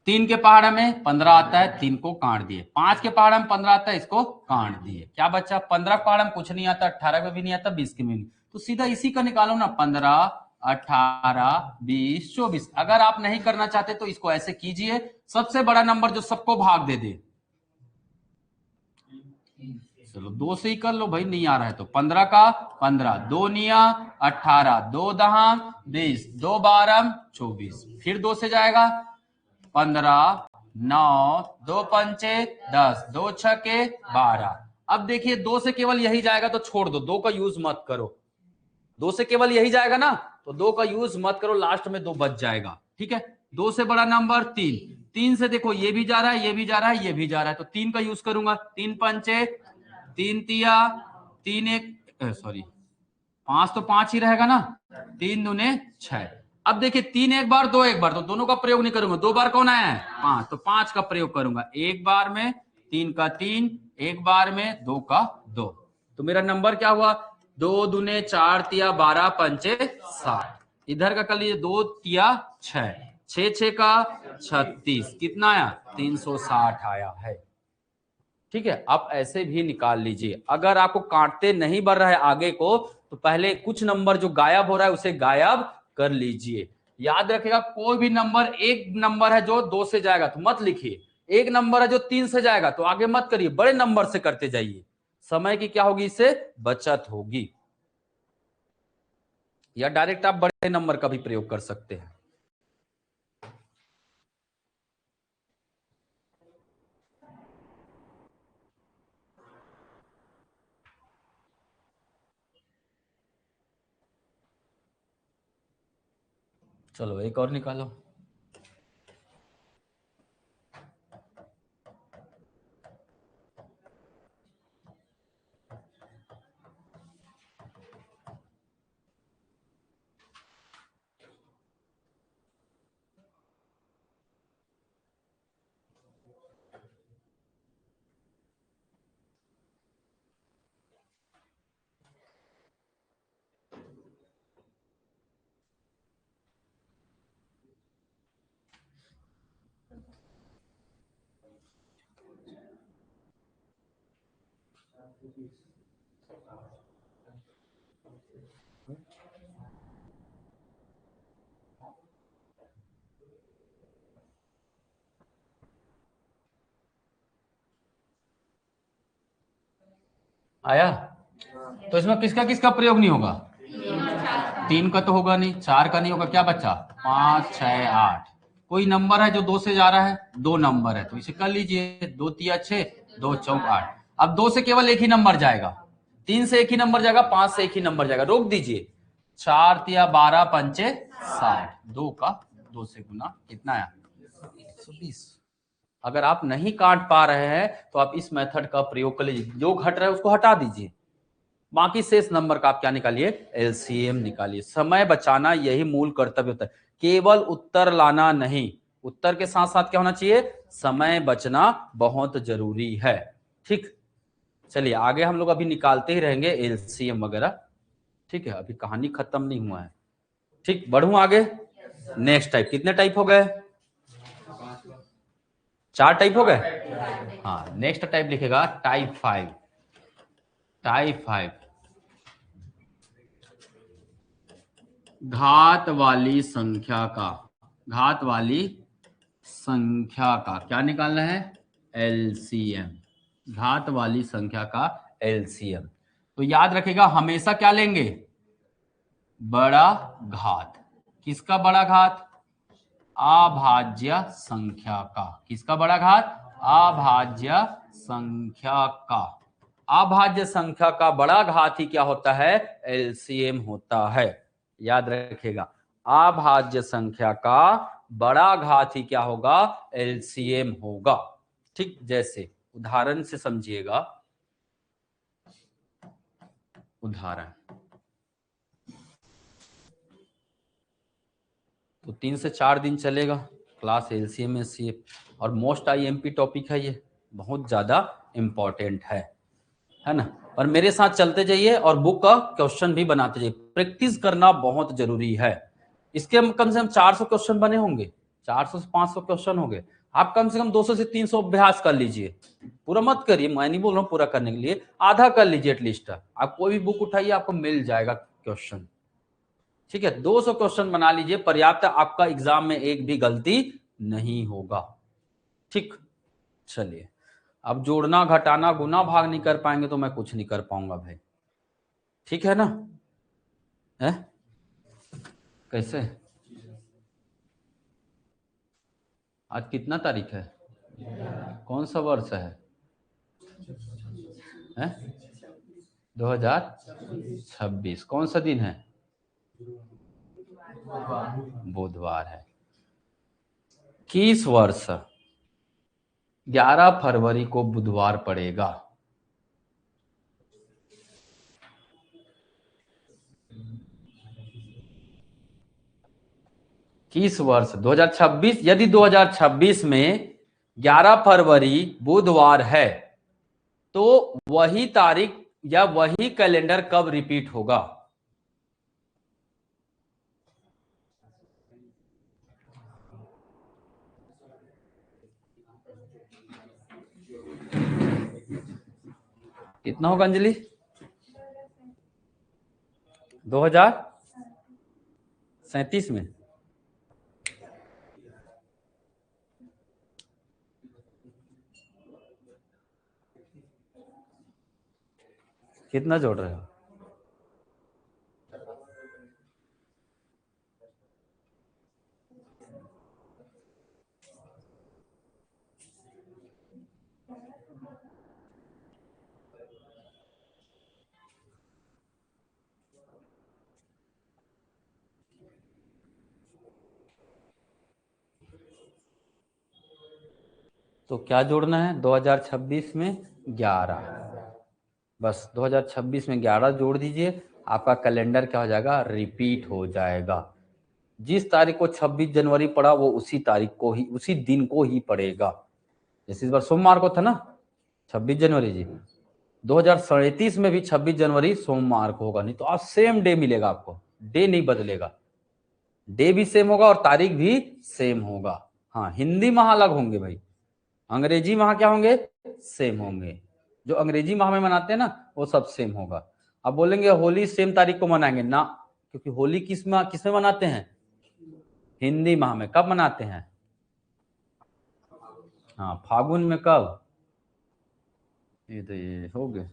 3 के पहाड़ा में 15 आता है, 3 को काट दिए। 5 के पहाड़ा में 15 आता है, इसको काट दिए। क्या बच्चा? 15 के पहाड़ा में कुछ नहीं आता, 18 में भी नहीं आता, 20 के में नहीं। तो सीधा इसी का निकालो ना, 15 18 20 24। अगर आप नहीं करना चाहते तो इसको ऐसे कीजिए, सबसे बड़ा नंबर जो सबको भाग दे दे। चलो 2 से ही कर लो भाई, नहीं आ रहा है तो। 15 का 15, 2 निया 18, 2 दहा 20, 2 12 24। फिर 2 से जाएगा 15 9, 2 पंचे 10, 2 छके 12। अब देखिए 2 से केवल यही जाएगा तो छोड़ दो, 2 का यूज मत करो। 2 से केवल यही जाएगा ना, तो 2 का यूज मत करो, लास्ट में 2 बच जाएगा, ठीक है। 2 से बड़ा नंबर 3, 3 से देखो ये भी जा रहा है, ये भी जा रहा है, ये भी जा रहा है, तो 3 का यूज करूंगा। 3 पंचे 3 तिया 3 एक सॉरी 5 तो 5 ही रहेगा ना, 3 दूने 6। अब देखिए 3 एक बार 2 एक बार, तो दोनों का प्रयोग नहीं करूंगा। 2 बार कौन आया है? 5, तो 5 का प्रयोग करूंगा। एक बार में 3 का 3, एक बार में 2 का 2। तो मेरा नंबर क्या हुआ? 2 दूने 4 तिया 12 पंचे 60। इधर का कर लीजिए, 2 तिया 6, 6 6 का 36, कितना आया? 360 आया है। ठीक है, आप ऐसे भी निकाल लीजिए। अगर आपको काटते नहीं बढ़ रहा है आगे को, तो पहले कुछ नंबर जो गायब हो रहा है उसे गायब कर लीजिए। याद रखिएगा, कोई भी नंबर, एक नंबर है जो 2 से जाएगा तो मत लिखिए, एक नंबर है जो 3 से जाएगा तो आगे मत करिए, बड़े नंबर से करते जाइए। समय की क्या होगी? इससे बचत होगी। या डायरेक्ट आप बड़े नंबर का भी प्रयोग कर सकते हैं। चलो एक और निकालो। आया? तो इसमें किसका किसका प्रयोग नहीं होगा? 3 का तो होगा नहीं, 4 का नहीं होगा, क्या बच्चा? 5, 6, 8। कोई नंबर है जो 2 से जा रहा है? 2 नंबर है तो इसे कर लीजिए, 2 तिया 6, 2 चौक 8। अब 2 से केवल एक ही नंबर जाएगा, 3 से एक ही नंबर जाएगा, 5 से एक ही नंबर जाएगा, रोक दीजिए। 4 तिया 12 पंचे 60, 2 का 2 से गुना कितना आया? 120। अगर आप नहीं काट पा रहे हैं तो आप इस मेथड का प्रयोग कर लीजिए, जो घट रहा है उसको हटा दीजिए, बाकी शेष नंबर का आप क्या निकालिए? एलसीएम निकालिए। समय बचाना यही मूल कर्तव्य होता है, केवल उत्तर लाना नहीं, उत्तर के साथ साथ क्या होना चाहिए? समय बचना बहुत जरूरी है। ठीक, चलिए आगे हम लोग अभी निकालते ही रहेंगे एलसीएम वगैरह। ठीक है, अभी कहानी खत्म नहीं हुआ है। ठीक, बढ़ूं आगे। नेक्स्ट टाइप, कितने टाइप हो गए? 4 टाइप हो गए। हाँ, नेक्स्ट टाइप लिखेगा टाइप 5। टाइप 5 घात वाली संख्या का, घात वाली संख्या का क्या निकालना है? एलसीएम। घात वाली संख्या का एलसीएम। तो याद रखेगा हमेशा क्या लेंगे? बड़ा घात। किसका बड़ा घात? अभाज्य संख्या का। किसका बड़ा घात? अभाज्य संख्या का। अभाज्य संख्या का बड़ा घात ही क्या होता है? एलसीएम होता है। याद रखेगा, अभाज्य संख्या का बड़ा घात ही क्या होगा? एलसीएम होगा। ठीक, जैसे उदाहरण से समझिएगा। उदाहरण तो 3 से 4 दिन चलेगा क्लास एलसीएम एचसीएफ, और मोस्ट आईएमपी टॉपिक है ये, बहुत ज्यादा इंपॉर्टेंट है ना। और मेरे साथ चलते जाइए और बुक का क्वेश्चन भी बनाते जाइए, प्रैक्टिस करना बहुत जरूरी है। इसके हम कम से कम 400 क्वेश्चन बने होंगे, 400 से 500 क्वेश्चन हो गए। आप कम से कम 200 से 300 अभ्यास कर लीजिए, पूरा मत करिए, मैं नहीं बोल रहा हूँ पूरा करने के लिए, आधा कर लीजिए एटलीस्ट। आप कोई भी बुक उठाइए, आपको मिल जाएगा क्वेश्चन। ठीक है, 200 क्वेश्चन बना लीजिए, पर्याप्त, आपका एग्जाम में एक भी गलती नहीं होगा। ठीक, चलिए अब जोड़ना घटाना गुना भाग नहीं कर पाएंगे तो मैं कुछ नहीं कर पाऊंगा भाई। ठीक है ना? है कैसे? आज कितना तारीख है? कौन सा वर्ष है? 2026। कौन सा दिन है? बुधवार है। किस वर्ष 11 फरवरी को बुधवार पड़ेगा? किस वर्ष? 2026। यदि 2026 में 11 फरवरी बुधवार है तो वही तारीख या वही कैलेंडर कब रिपीट होगा? कितना होगा अंजलि? 2037 में। कितना जोड़ रहे हो? तो क्या जोड़ना है? 2026 में 11, बस 2026 में 11 जोड़ दीजिए, आपका कैलेंडर क्या हो जाएगा? रिपीट हो जाएगा। जिस तारीख को 26 जनवरी पड़ा वो उसी तारीख को ही, उसी दिन को ही पड़ेगा। जैसे इस बार सोमवार को था ना 26 जनवरी जी, 2037 में भी 26 जनवरी सोमवार को होगा, नहीं तो आप सेम डे मिलेगा आपको, डे नहीं बदलेगा, डे भी सेम होगा और तारीख भी सेम होगा। हाँ, हिंदी माह अलग होंगे भाई, अंग्रेजी माह क्या होंगे? सेम होंगे। जो अंग्रेजी माह में मनाते हैं ना वो सब सेम होगा। अब बोलेंगे होली सेम तारीख को मनाएंगे ना, क्योंकि होली किस में मनाते हैं? हिंदी माह में। कब मनाते हैं? हाँ, फागुन में। कब? ये तो ये हो गए।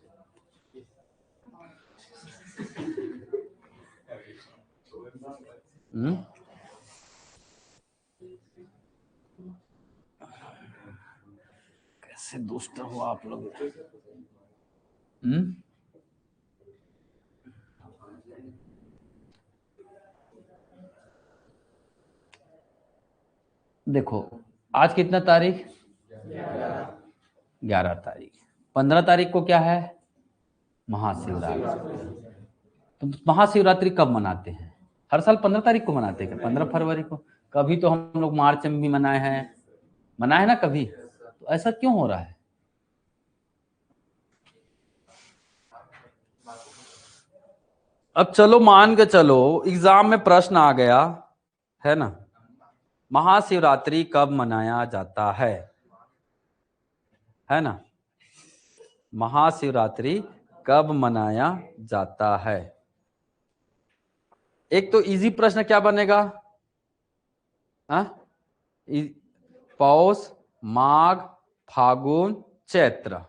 कैसे दुष्ट हो आप लोग। देखो आज कितना तारीख? 11 तारीख। 15 तारीख को क्या है? महाशिवरात्रि। तो महाशिवरात्रि कब मनाते हैं? हर साल 15 तारीख को मनाते हैं। 15 फरवरी को। कभी तो हम लोग मार्च में भी मनाए है ना कभी। तो ऐसा क्यों हो रहा है? अब चलो मान के चलो एग्जाम में प्रश्न आ गया है ना, महाशिवरात्रि कब मनाया जाता है ना? महाशिवरात्रि कब मनाया जाता है? एक तो इजी प्रश्न क्या बनेगा? पौष, माघ, फागुन, चैत्र।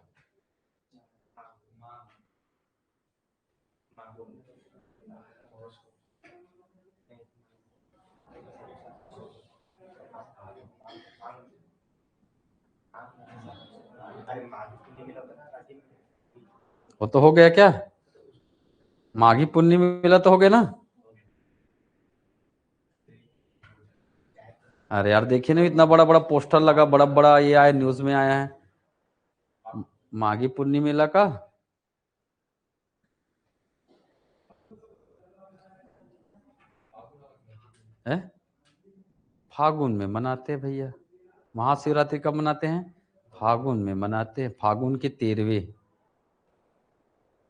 वो तो हो गया क्या? माघी पूर्णिमा मिला तो हो गया ना? अरे यार देखिए ना, इतना बड़ा बड़ा पोस्टर लगा, बड़ा बड़ा ये आया, न्यूज में आया है माघी पूर्णिमा मेला का। है फागुन में मनाते हैं भैया। महाशिवरात्रि कब मनाते हैं? फागुन में मनाते हैं। फागुन के 13वें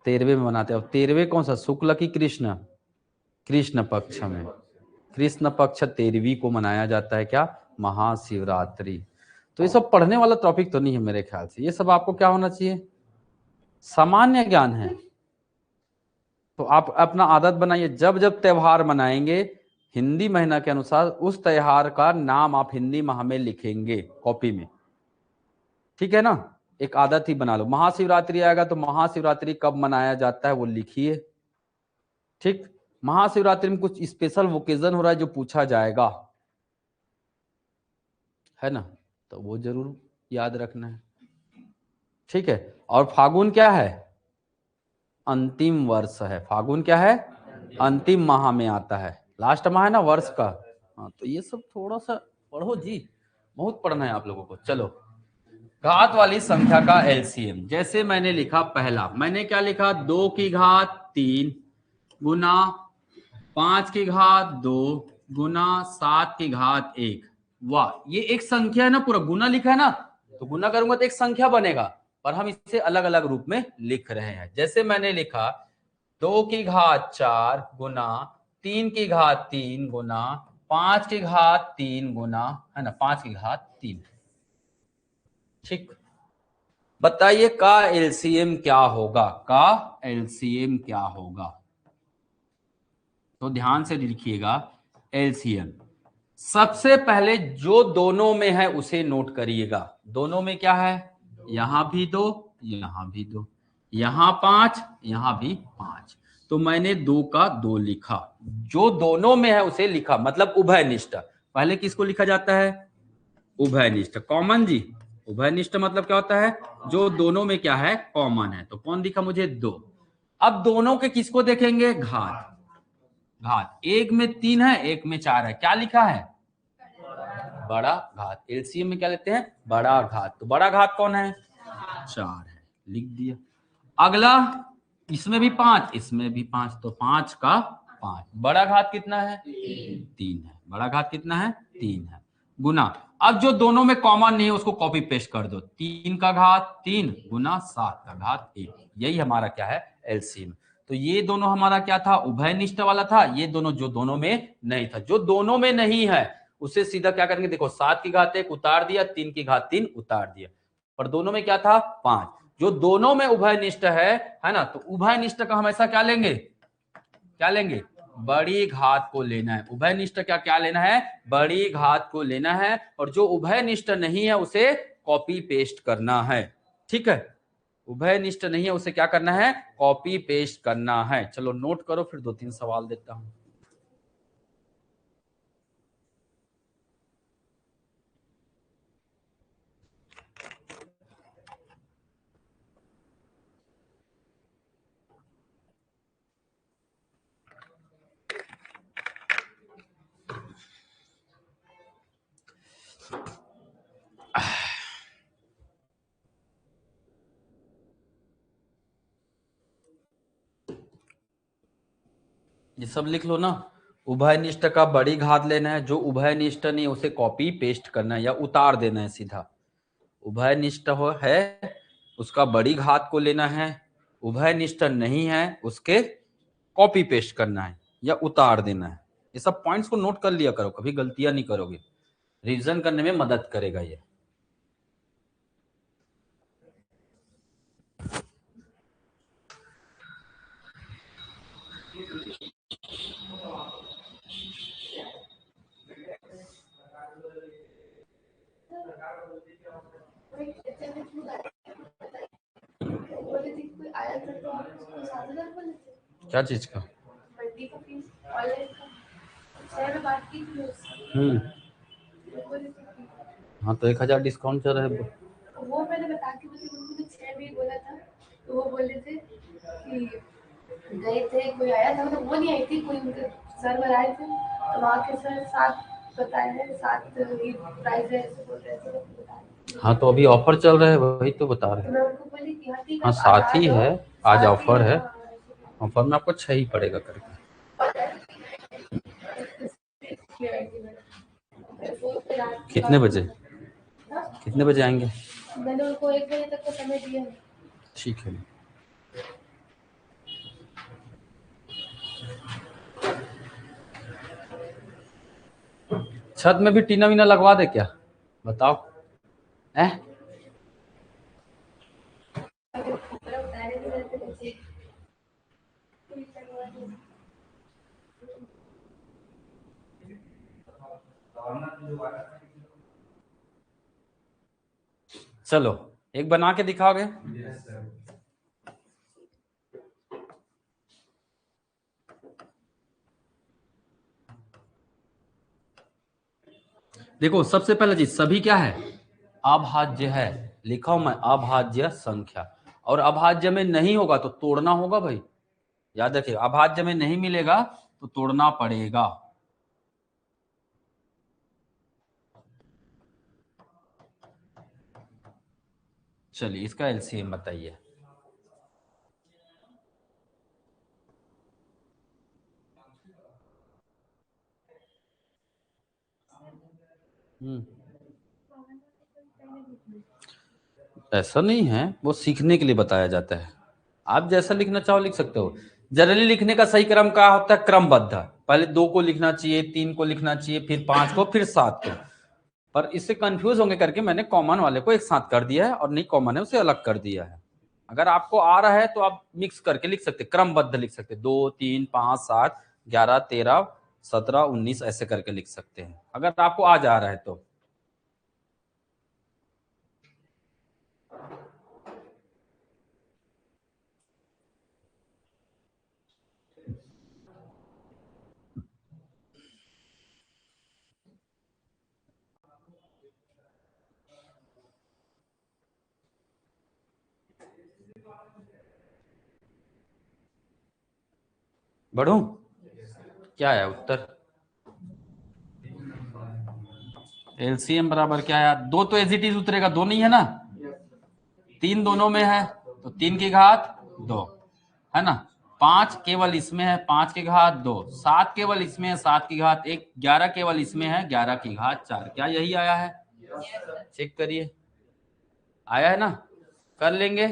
में मनाते हैं। अब 13वें कौन सा, शुक्ल की कृष्ण? कृष्ण पक्ष में। कृष्ण पक्ष 13वीं को मनाया जाता है क्या? महाशिवरात्रि। तो ये सब पढ़ने वाला टॉपिक तो नहीं है मेरे ख्याल से। ये सब आपको क्या होना चाहिए? सामान्य ज्ञान है। तो आप अपना आदत बनाइए, जब जब त्योहार मनाएंगे हिंदी महीना के अनुसार उस त्योहार का नाम आप हिंदी माह में लिखेंगे कॉपी में। ठीक है ना? एक आदत ही बना लो। महाशिवरात्रि आएगा तो महाशिवरात्रि कब मनाया जाता है वो लिखिए। ठीक। महाशिवरात्रि में कुछ स्पेशल ओकेजन हो रहा है जो पूछा जाएगा, है ना? तो वो जरूर याद रखना है। ठीक है। और फागुन क्या है? अंतिम वर्ष है। फागुन क्या है? अंतिम माह में आता है। लास्ट माह है ना वर्ष का। हाँ, तो ये सब थोड़ा सा पढ़ो जी, बहुत पढ़ना है आप लोगों को। चलो, घात वाली संख्या का एलसीएम। जैसे मैंने लिखा पहला, मैंने क्या लिखा? 2 की घात 3 गुना 5 की घात 2 गुना 7 की घात 1। वाह, ये एक संख्या है ना, पूरा गुना लिखा है ना, तो गुना करूंगा तो एक संख्या बनेगा, पर हम इसे अलग अलग रूप में लिख रहे हैं। जैसे मैंने लिखा 2 की घात 4 गुना 3 की घात 3 गुना 5 की घात 3 गुना, है ना, 5 की घात 3। ठीक। बताइए का एलसीएम क्या होगा? का एलसीएम क्या होगा? तो ध्यान से लिखिएगा एलसीएम। सबसे पहले जो दोनों में है उसे नोट करिएगा। दोनों में क्या है? यहां भी 2, यहां भी 2, यहां 5, यहां भी 5। तो मैंने 2 का 2 लिखा। जो दोनों में है उसे लिखा, मतलब उभयनिष्ठ। पहले किसको लिखा जाता है? उभयनिष्ठ। कॉमन जी। उभयनिष्ठ मतलब क्या होता है? जो दोनों में क्या है? कॉमन है। तो कौन दिखा मुझे? 2। अब दोनों के किसको देखेंगे? घात। घात, एक में 3 है, एक में 4 है, क्या लिखा है? बड़ा घात। एलसीएम में क्या लेते हैं? बड़ा घात। तो बड़ा घात कौन है? 4 है, लिख दिया। अगला, इसमें भी 5, इसमें भी 5, तो 5 का 5। बड़ा घात कितना है? 3 है। बड़ा घात कितना है? 3 है। गुना, अब जो दोनों में कॉमन नहीं है उसको कॉपी पेस्ट कर दो। 3 का घात 3 गुना 7 का घात 1। यही हमारा क्या है? एलसीएम। तो ये दोनों हमारा क्या था? उभयनिष्ठ वाला था। ये दोनों जो दोनों में नहीं था। जो दोनों में नहीं है उसे सीधा क्या करेंगे? देखो, 7 की घात 1 उतार दिया, 3 की घात 3 उतार दिया, पर दोनों में क्या था? 5। जो दोनों में उभयनिष्ठ है ना, तो उभयनिष्ठ का हमेशा क्या लेंगे, क्या लेंगे, बड़ी घात को लेना है। उभयनिष्ठ क्या क्या लेना है, बड़ी घात को लेना है, और जो उभयनिष्ठ नहीं है उसे कॉपी पेस्ट करना है। ठीक है, उभयनिष्ठ नहीं है उसे क्या करना है, कॉपी पेस्ट करना है। चलो नोट करो, फिर 2-3 सवाल देता हूं। ये सब लिख लो ना। उभयनिष्ठ का बड़ी घात लेना है, जो उभयनिष्ठ नहीं उसे कॉपी पेस्ट करना है या उतार देना है सीधा। उभयनिष्ठ हो है उसका बड़ी घात को लेना है, उभयनिष्ठ नहीं है उसके कॉपी पेस्ट करना है या उतार देना है। ये सब पॉइंट्स को नोट कर लिया करो, कभी गलतियां नहीं करोगे, रिवीजन करने में मदद करेगा ये। क्या चीज का? हाँ तो 1000 डिस्काउंट चल रहा है। वो मैंने बता के उनको 6 भी बोला था, तो वो बोल रहे थे कि गए थे, कोई आया था, मतलब वो नहीं आई थी, कोई उनके सर्वर आए थे, तो वहाँ के सर 7 बताए हैं, 7 प्राइस है ऐसे बोल रहे थे। हाँ तो अभी ऑफर चल रहा है, वही तो बता रहे हैं। हाँ 7 ही है, आज ऑफर है, ऑफर में आपको 6 ही पड़ेगा करके। कितने बजे, कितने बजे आएंगे? मैंने उनको 1 बजे तक का समय दिया है। ठीक है। छत में भी टीना वीना लगवा दे क्या, बताओ? चलो एक बना के दिखाओगे? देखो सबसे पहला चीज, सभी क्या है, अभाज्य है। लिखा हूं मैं अभाज्य संख्या, और अभाज्य में नहीं होगा तो तोड़ना होगा भाई, याद रखिए, अभाज्य में नहीं मिलेगा तो तोड़ना पड़ेगा। चलिए इसका एलसीएम बताइए। ऐसा नहीं है, वो सीखने के लिए बताया जाता है, आप जैसा लिखना चाहो लिख सकते हो। जनरली लिखने का सही क्रम क्या होता है, क्रमबद्ध। पहले 2 को लिखना चाहिए, 3 को लिखना चाहिए, फिर 5 को, फिर 7 को। पर इससे कंफ्यूज होंगे करके मैंने कॉमन वाले को एक साथ कर दिया है, और नहीं कॉमन है उसे अलग कर दिया है। अगर आपको आ रहा है तो आप मिक्स करके लिख सकते, क्रमबद्ध लिख सकते, 2 3 5 7 11 13 17 19 ऐसे करके लिख सकते हैं, अगर आपको आ जा रहा है तो। बढ़ू क्या है उत्तर? एलसीएम बराबर क्या है, 2 तो एज इट इज उतरेगा, 2 नहीं है ना, 3 दोनों में है तो 3 की घात 2 है ना, 5 केवल इसमें है, 5 की घात 2, 7 केवल इसमें है, 7 की घात 1, 11 केवल इसमें है, 11 की घात 4। क्या यही आया है? चेक करिए, आया है ना, कर लेंगे।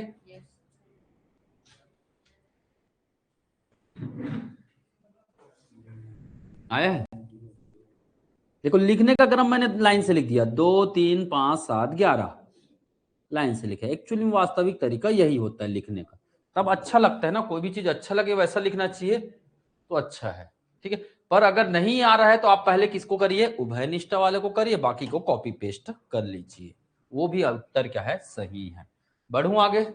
आया है, देखो लिखने का क्रम मैंने लाइन से लिख दिया, 2 3 5 7 11, लाइन से लिखे। एक्चुअली में वास्तविक तरीका यही होता है लिखने का, तब अच्छा लगता है ना, कोई भी चीज अच्छा लगे वैसा लिखना चाहिए तो अच्छा है, ठीक है। पर अगर नहीं आ रहा है तो आप पहले किसको करिए, उभय निष्ठा वाले को करिए, बाकी को कॉपी पेस्ट कर लीजिए, वो भी उत्तर क्या है, सही है। बढ़ू आगे,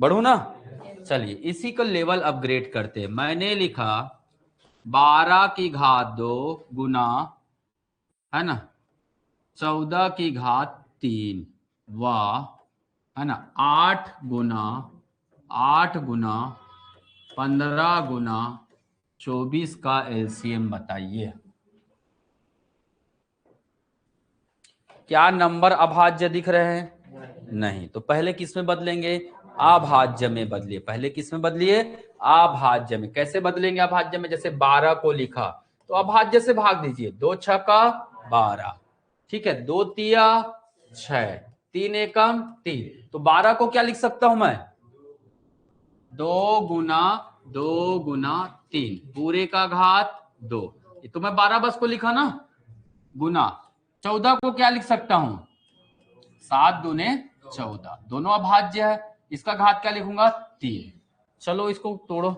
बढ़ू ना, चलिए इसी का लेवल अपग्रेड करते हैं। मैंने लिखा 12 की घात 2 गुना, है ना, 14 की घात 3 व, है ना, 8 गुना 15 गुना 24 का एलसीएम बताइए। क्या नंबर अभाज्य दिख रहे हैं? नहीं, तो पहले किस में बदलेंगे, अभाज्य में बदलिए। पहले किस में बदलिए, अभाज्य में। कैसे बदलेंगे अभाज्य में, जैसे 12 को लिखा तो अभाज्य से भाग दीजिए, 2 छक्का 12, ठीक है, 2 तिया 6, 3 एकम 3, तो 12 को क्या लिख सकता हूं मैं, 2 गुना पूरे का घात 2, ये तो मैं 12 बस को लिखा ना, गुना 14 को क्या लिख सकता हूं, 7 दूने 14, दोनों अभाज्य है, इसका घात क्या लिखूंगा 3। चलो इसको तोड़ो।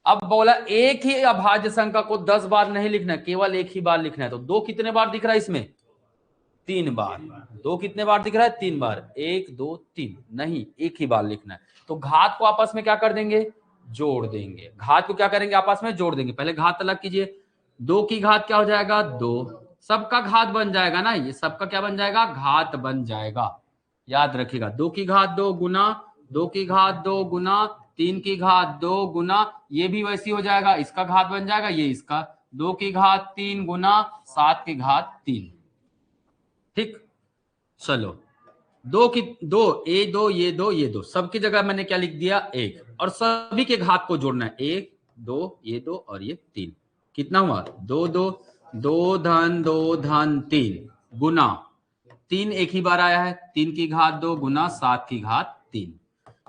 अब बोला एक ही अभाज्य संख्या को 10 बार नहीं लिखना है, केवल एक ही बार लिखना है, तो 2 कितने बार दिख रहा है इसमें, 3 बार। 2 कितने बार दिख रहा है, 3 बार, 1 2 3, नहीं एक ही बार लिखना है। तो घात को आपस में क्या कर देंगे, जोड़ देंगे। घात को क्या करेंगे, आपस में जोड़ देंगे। पहले घात अलग कीजिए, 2 की घात क्या हो जाएगा, 2, सबका घात बन जाएगा ना, ये सबका क्या बन जाएगा, घात बन जाएगा। याद रखिएगा, 2 की घात 2 गुना 2 की घात 2 गुना 3 की घात 2 गुना, ये भी वैसी हो जाएगा, इसका घात बन जाएगा, ये इसका 2 की घात 3 गुना 7 की घात 3, ठीक। चलो, 2 की 2, ये दो सबकी जगह मैंने क्या लिख दिया, 1, और सभी के घात को जोड़ना है, 1 2 ये 2 और ये 3, कितना हुआ, 2 2 2 धन 3 गुना 3 एक ही बार आया है, 3 की घात 2 गुना 7 की घात 3।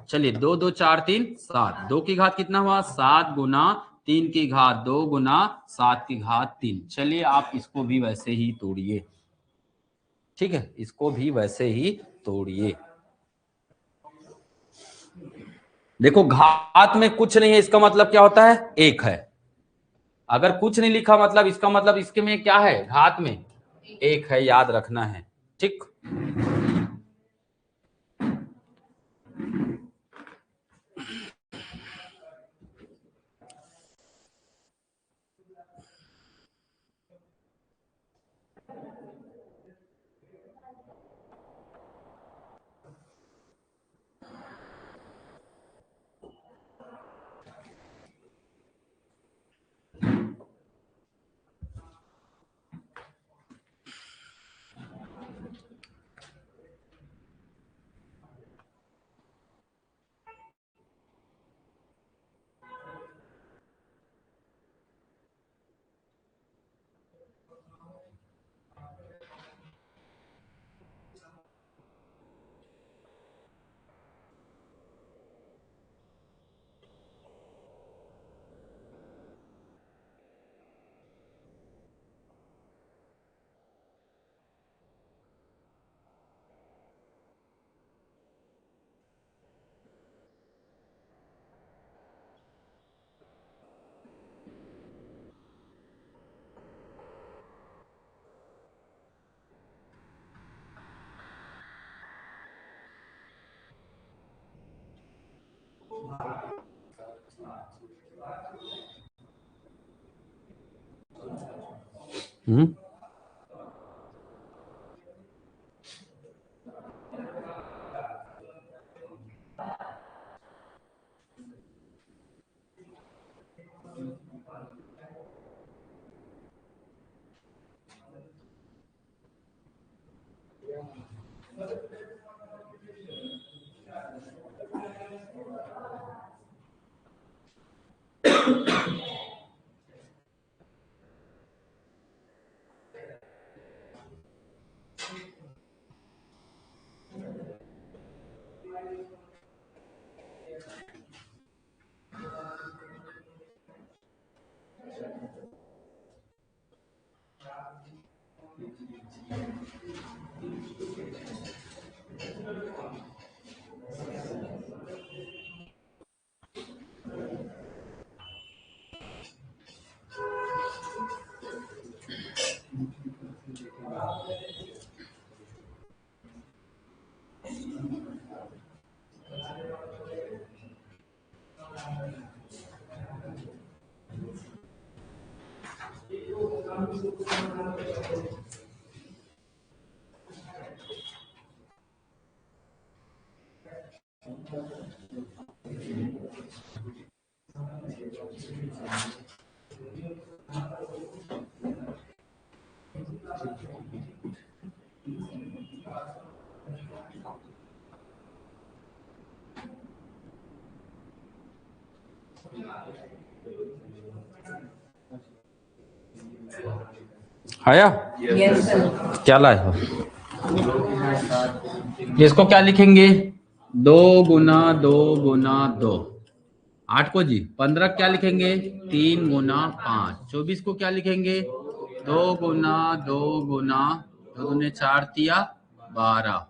चलिए 2 2 4 3 7, 2 की घात कितना हुआ, 7 गुना 3 की घात 2 गुना 7 की घात 3। चलिए आप इसको भी वैसे ही तोड़िए, ठीक है, इसको भी वैसे ही तोड़िए। देखो घात में कुछ नहीं है, इसका मतलब क्या होता है, एक है। अगर कुछ नहीं लिखा मतलब इसका मतलब इसके में क्या है, घात में एक है, याद रखना है, ठीक। हम्म, आया? Yes sir. क्या लाए हो? इसको क्या लिखेंगे? 2 गुना 2 गुना 2, 8 को जी। 15 क्या लिखेंगे? 3 गुना 5। 24 को क्या लिखेंगे? 2 गुना 2 गुना 2 दूने 4 तिया 12,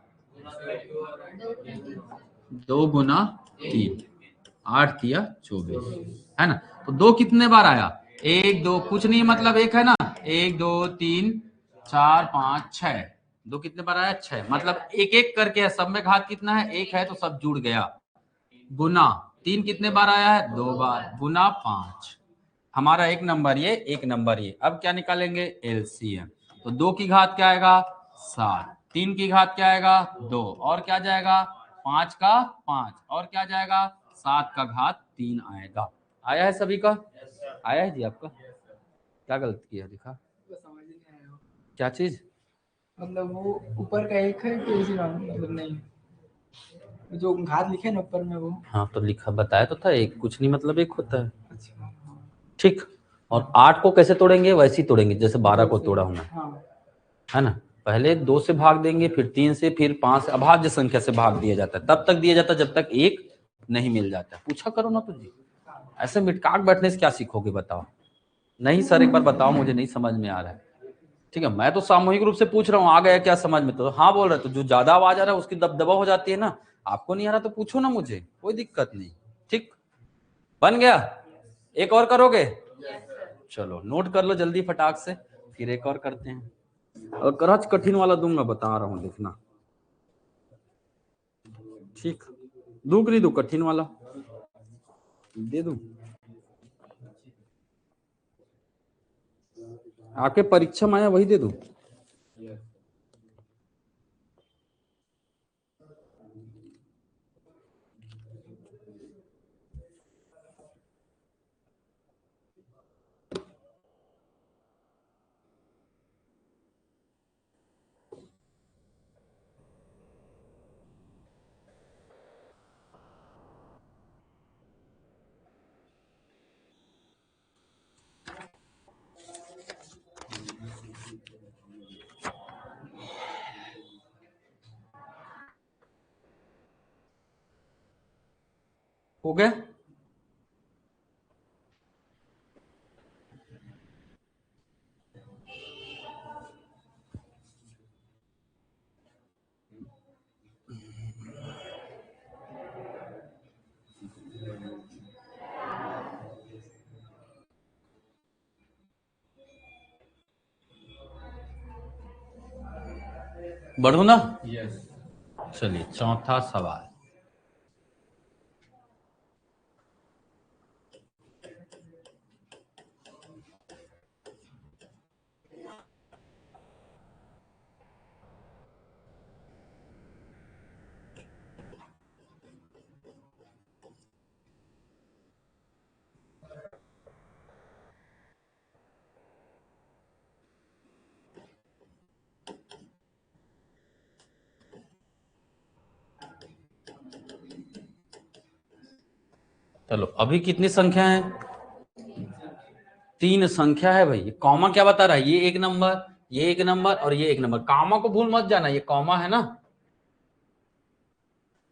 2 गुना 3, 8 तिया 24, है ना? तो 2 कितने बार आया? 1 2, कुछ नहीं मतलब 1 है ना। 1 2 3 4 5 6, 2 कितने बार आया? 6, मतलब एक एक करके है। सब में घात कितना है? 1 है तो सब जुड़ गया। गुना 3 कितने बार आया है? 2 बार। गुना 5, हमारा एक नंबर ये, एक नंबर ये। अब क्या निकालेंगे? एलसीएम। तो 2 की घात क्या आएगा? 7। 3 की घात क्या आएगा? 2। और क्या जाएगा? 5 का 5। और क्या जाएगा? 7 का घात 3 आएगा। आया है सभी का? आया है जी आपका? क्या गलत किया दिखा? समझ नहीं आया। क्या चीज? मतलब वो ऊपर का एक है तो इसी मतलब नहीं, जो घात लिखे ना ऊपर में वो। हाँ तो लिखा बताया तो था, एक कुछ नहीं मतलब एक होता है। अच्छा। ठीक। और 8 को कैसे तोड़ेंगे? वैसे ही तोड़ेंगे जैसे 12 को तोड़ा हूं मैं, हाँ। है ना? पहले 2 से भाग देंगे, फिर 3 से, फिर 5 से। अभाज्य संख्या से भाग दिया जाता है, तब तक दिया जाता है जब तक एक नहीं मिल जाता। पूछा करो ना तो जी। ऐसे मिटकाक बैठने से क्या सीखोगे बताओ? नहीं सर एक बार बताओ, मुझे नहीं समझ में आ रहा है। ठीक है, मैं तो सामूहिक रूप से पूछ रहा हूँ, आ गया क्या समझ में? तो हाँ बोल रहे, तो जो ज्यादा आवाज आ रहा है उसकी दबदबा हो जाती है ना। आपको नहीं आ रहा तो पूछो ना मुझे, कोई दिक्कत नहीं। ठीक, बन गया? एक और करोगे? चलो नोट कर लो जल्दी फटाक से, फिर एक और करते हैं। और करच कठिन वाला दूंगा, बता रहा हूं देखना। ठीक, दूं कि नहीं दूं? कठिन वाला दे दूं? आपके परीक्षा में आया वही दे दूं? हो गया? बढ़ू ना? यस। चलिए चौथा सवाल। चलो अभी कितनी संख्या है? 3 संख्या है भाई। कॉमा क्या बता रहा है? ये एक नंबर, ये एक नंबर और ये एक नंबर। कॉमा को भूल मत जाना, ये कॉमा है ना।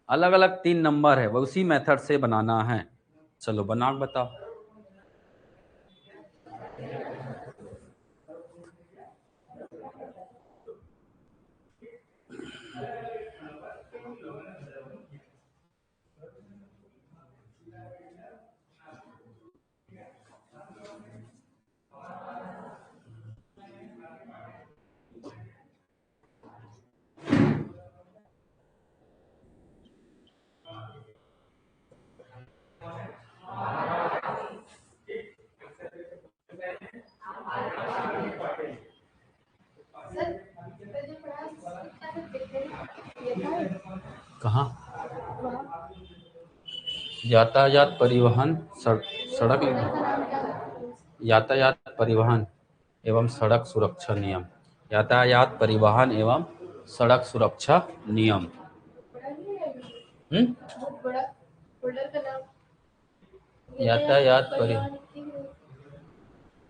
अलग अलग 3 नंबर है, वो उसी मेथड से बनाना है। चलो बना बताओ। कहाँ? यातायात परिवहन सड़क, यातायात परिवहन एवं सड़क सुरक्षा नियम। यातायात परिवहन एवं सड़क सुरक्षा नियम। यातायात परिवहन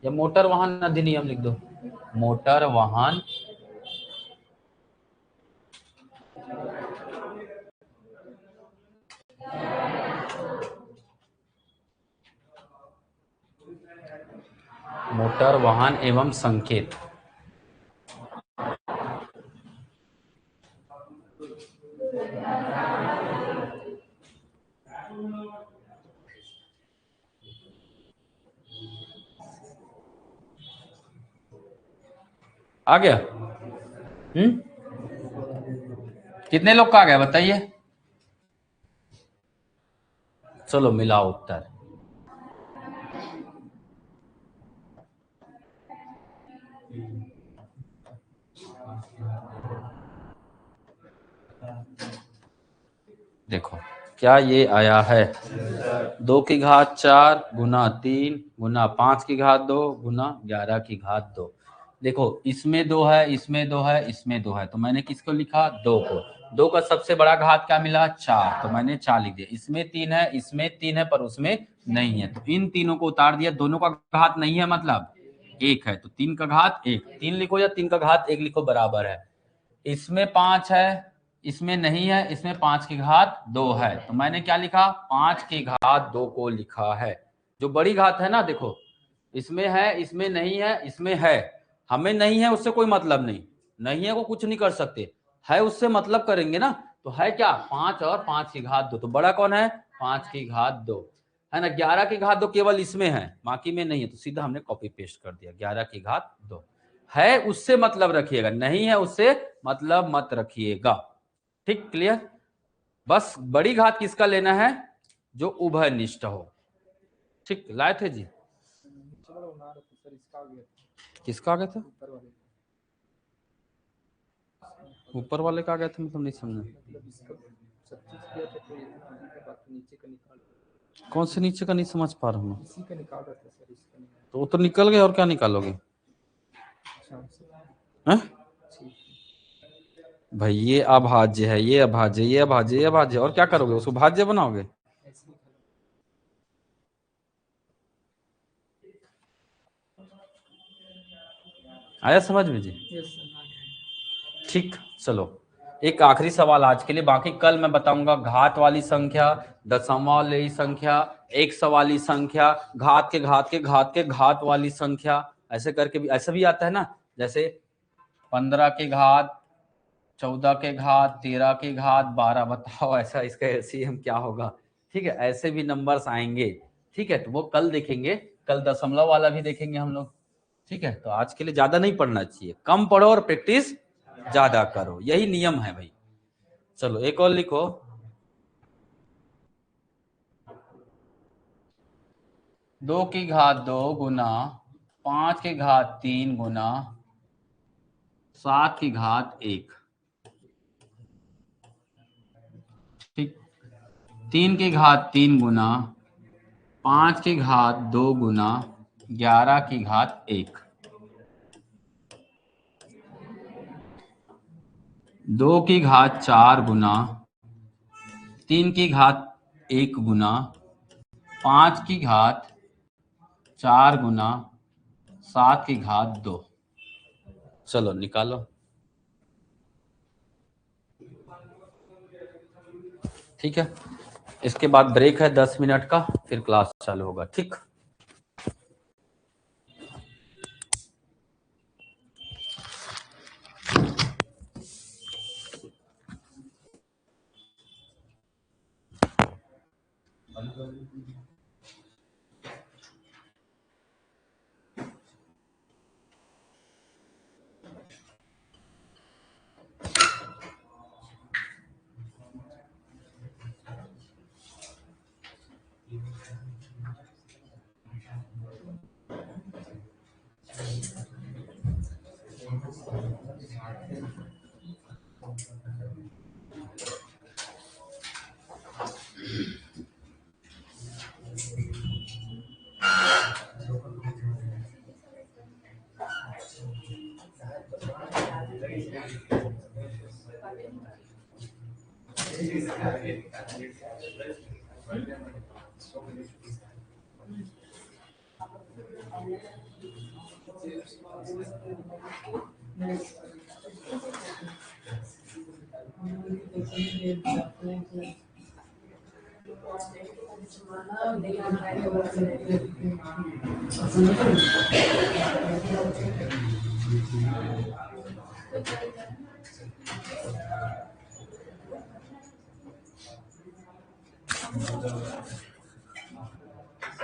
या मोटर वाहन अधिनियम लिख दो। मोटर वाहन मोटर वाहन एवं संकेत। आ गया? कितने लोग का आ गया बताइए? चलो मिलाओ उत्तर। देखो क्या ये आया है, 2 की घात 4 गुना 3 गुना 5 की घात 2 गुना 11 की घात 2। देखो इसमें 2 है, इसमें 2 है, इसमें 2 है, तो मैंने किसको लिखा? 2 को। 2 का सबसे बड़ा घात क्या मिला? 4, तो मैंने 4 लिख दिया। इसमें 3 है, इसमें 3 है, पर उसमें नहीं है, तो इन तीनों को उतार दिया। दोनों का घात नहीं है मतलब 1 है, तो 3 का घात 1, 3 लिखो या 3 का घात 1 लिखो, बराबर है। इसमें 5 है, इसमें नहीं है, इसमें 5 की घात 2 है, तो मैंने क्या लिखा? 5 की घात 2 को लिखा है। जो बड़ी घात है ना, देखो इसमें है, इसमें नहीं है, इसमें है। हमें नहीं है उससे कोई मतलब नहीं, नहीं है को कुछ नहीं कर सकते, है उससे मतलब करेंगे ना। तो है क्या? 5 और 5 की घात 2, तो बड़ा कौन है? 5 की घात 2 है ना। 11 की घात 2 केवल इसमें है, बाकी में नहीं है, तो सीधा हमने कॉपी पेस्ट कर दिया। 11 की घात 2 है उससे मतलब रखिएगा, नहीं है उससे मतलब मत रखिएगा। ठीक, क्लियर? बस बड़ी घात किसका लेना है? जो उभयनिष्ठ हो। ठीक, लाए थे जी? किसका आ गया था? ऊपर वाले का आ गया था, मतलब नहीं समझा। कौन से नीचे का नहीं समझ पा रहा हूँ? तो वो तो निकल गए, और क्या निकालोगे? भाई ये अभाज्य है, ये अभाज्य, ये अभाज्य, ये अभाज्य, और क्या करोगे? उसको भाज्य बनाओगे? आया समझ में जी? ठीक, चलो एक आखिरी सवाल आज के लिए, बाकी कल मैं बताऊंगा घात वाली संख्या, दशमलव वाली संख्या, एक सौ वाली संख्या, घात के घात के घात के घात वाली संख्या, ऐसे करके भी, ऐसा भी आता है ना, जैसे 15 के घात 14 के घात 13 के घात 12, बताओ ऐसा इसका एलसीएम क्या होगा? ठीक है, ऐसे भी नंबर्स आएंगे। ठीक है, तो वो कल देखेंगे, कल दशमलव वाला भी देखेंगे हम लोग। ठीक है, तो आज के लिए ज्यादा नहीं पढ़ना चाहिए, कम पढ़ो और प्रैक्टिस ज्यादा करो, यही नियम है भाई। चलो एक और लिखो, 2 की घात 2 गुना 5 की घात 3 गुना 7 की घात 1। ठीक, 3 की घात 3 गुना 5 की घात 2 गुना 11 की घात 1। 2 की घात 4 गुना 3 की घात 1 गुना 5 की घात 4 गुना 7 की घात 2। चलो निकालो। ठीक है, इसके बाद ब्रेक है 10 मिनट का, फिर क्लास चालू होगा। ठीक,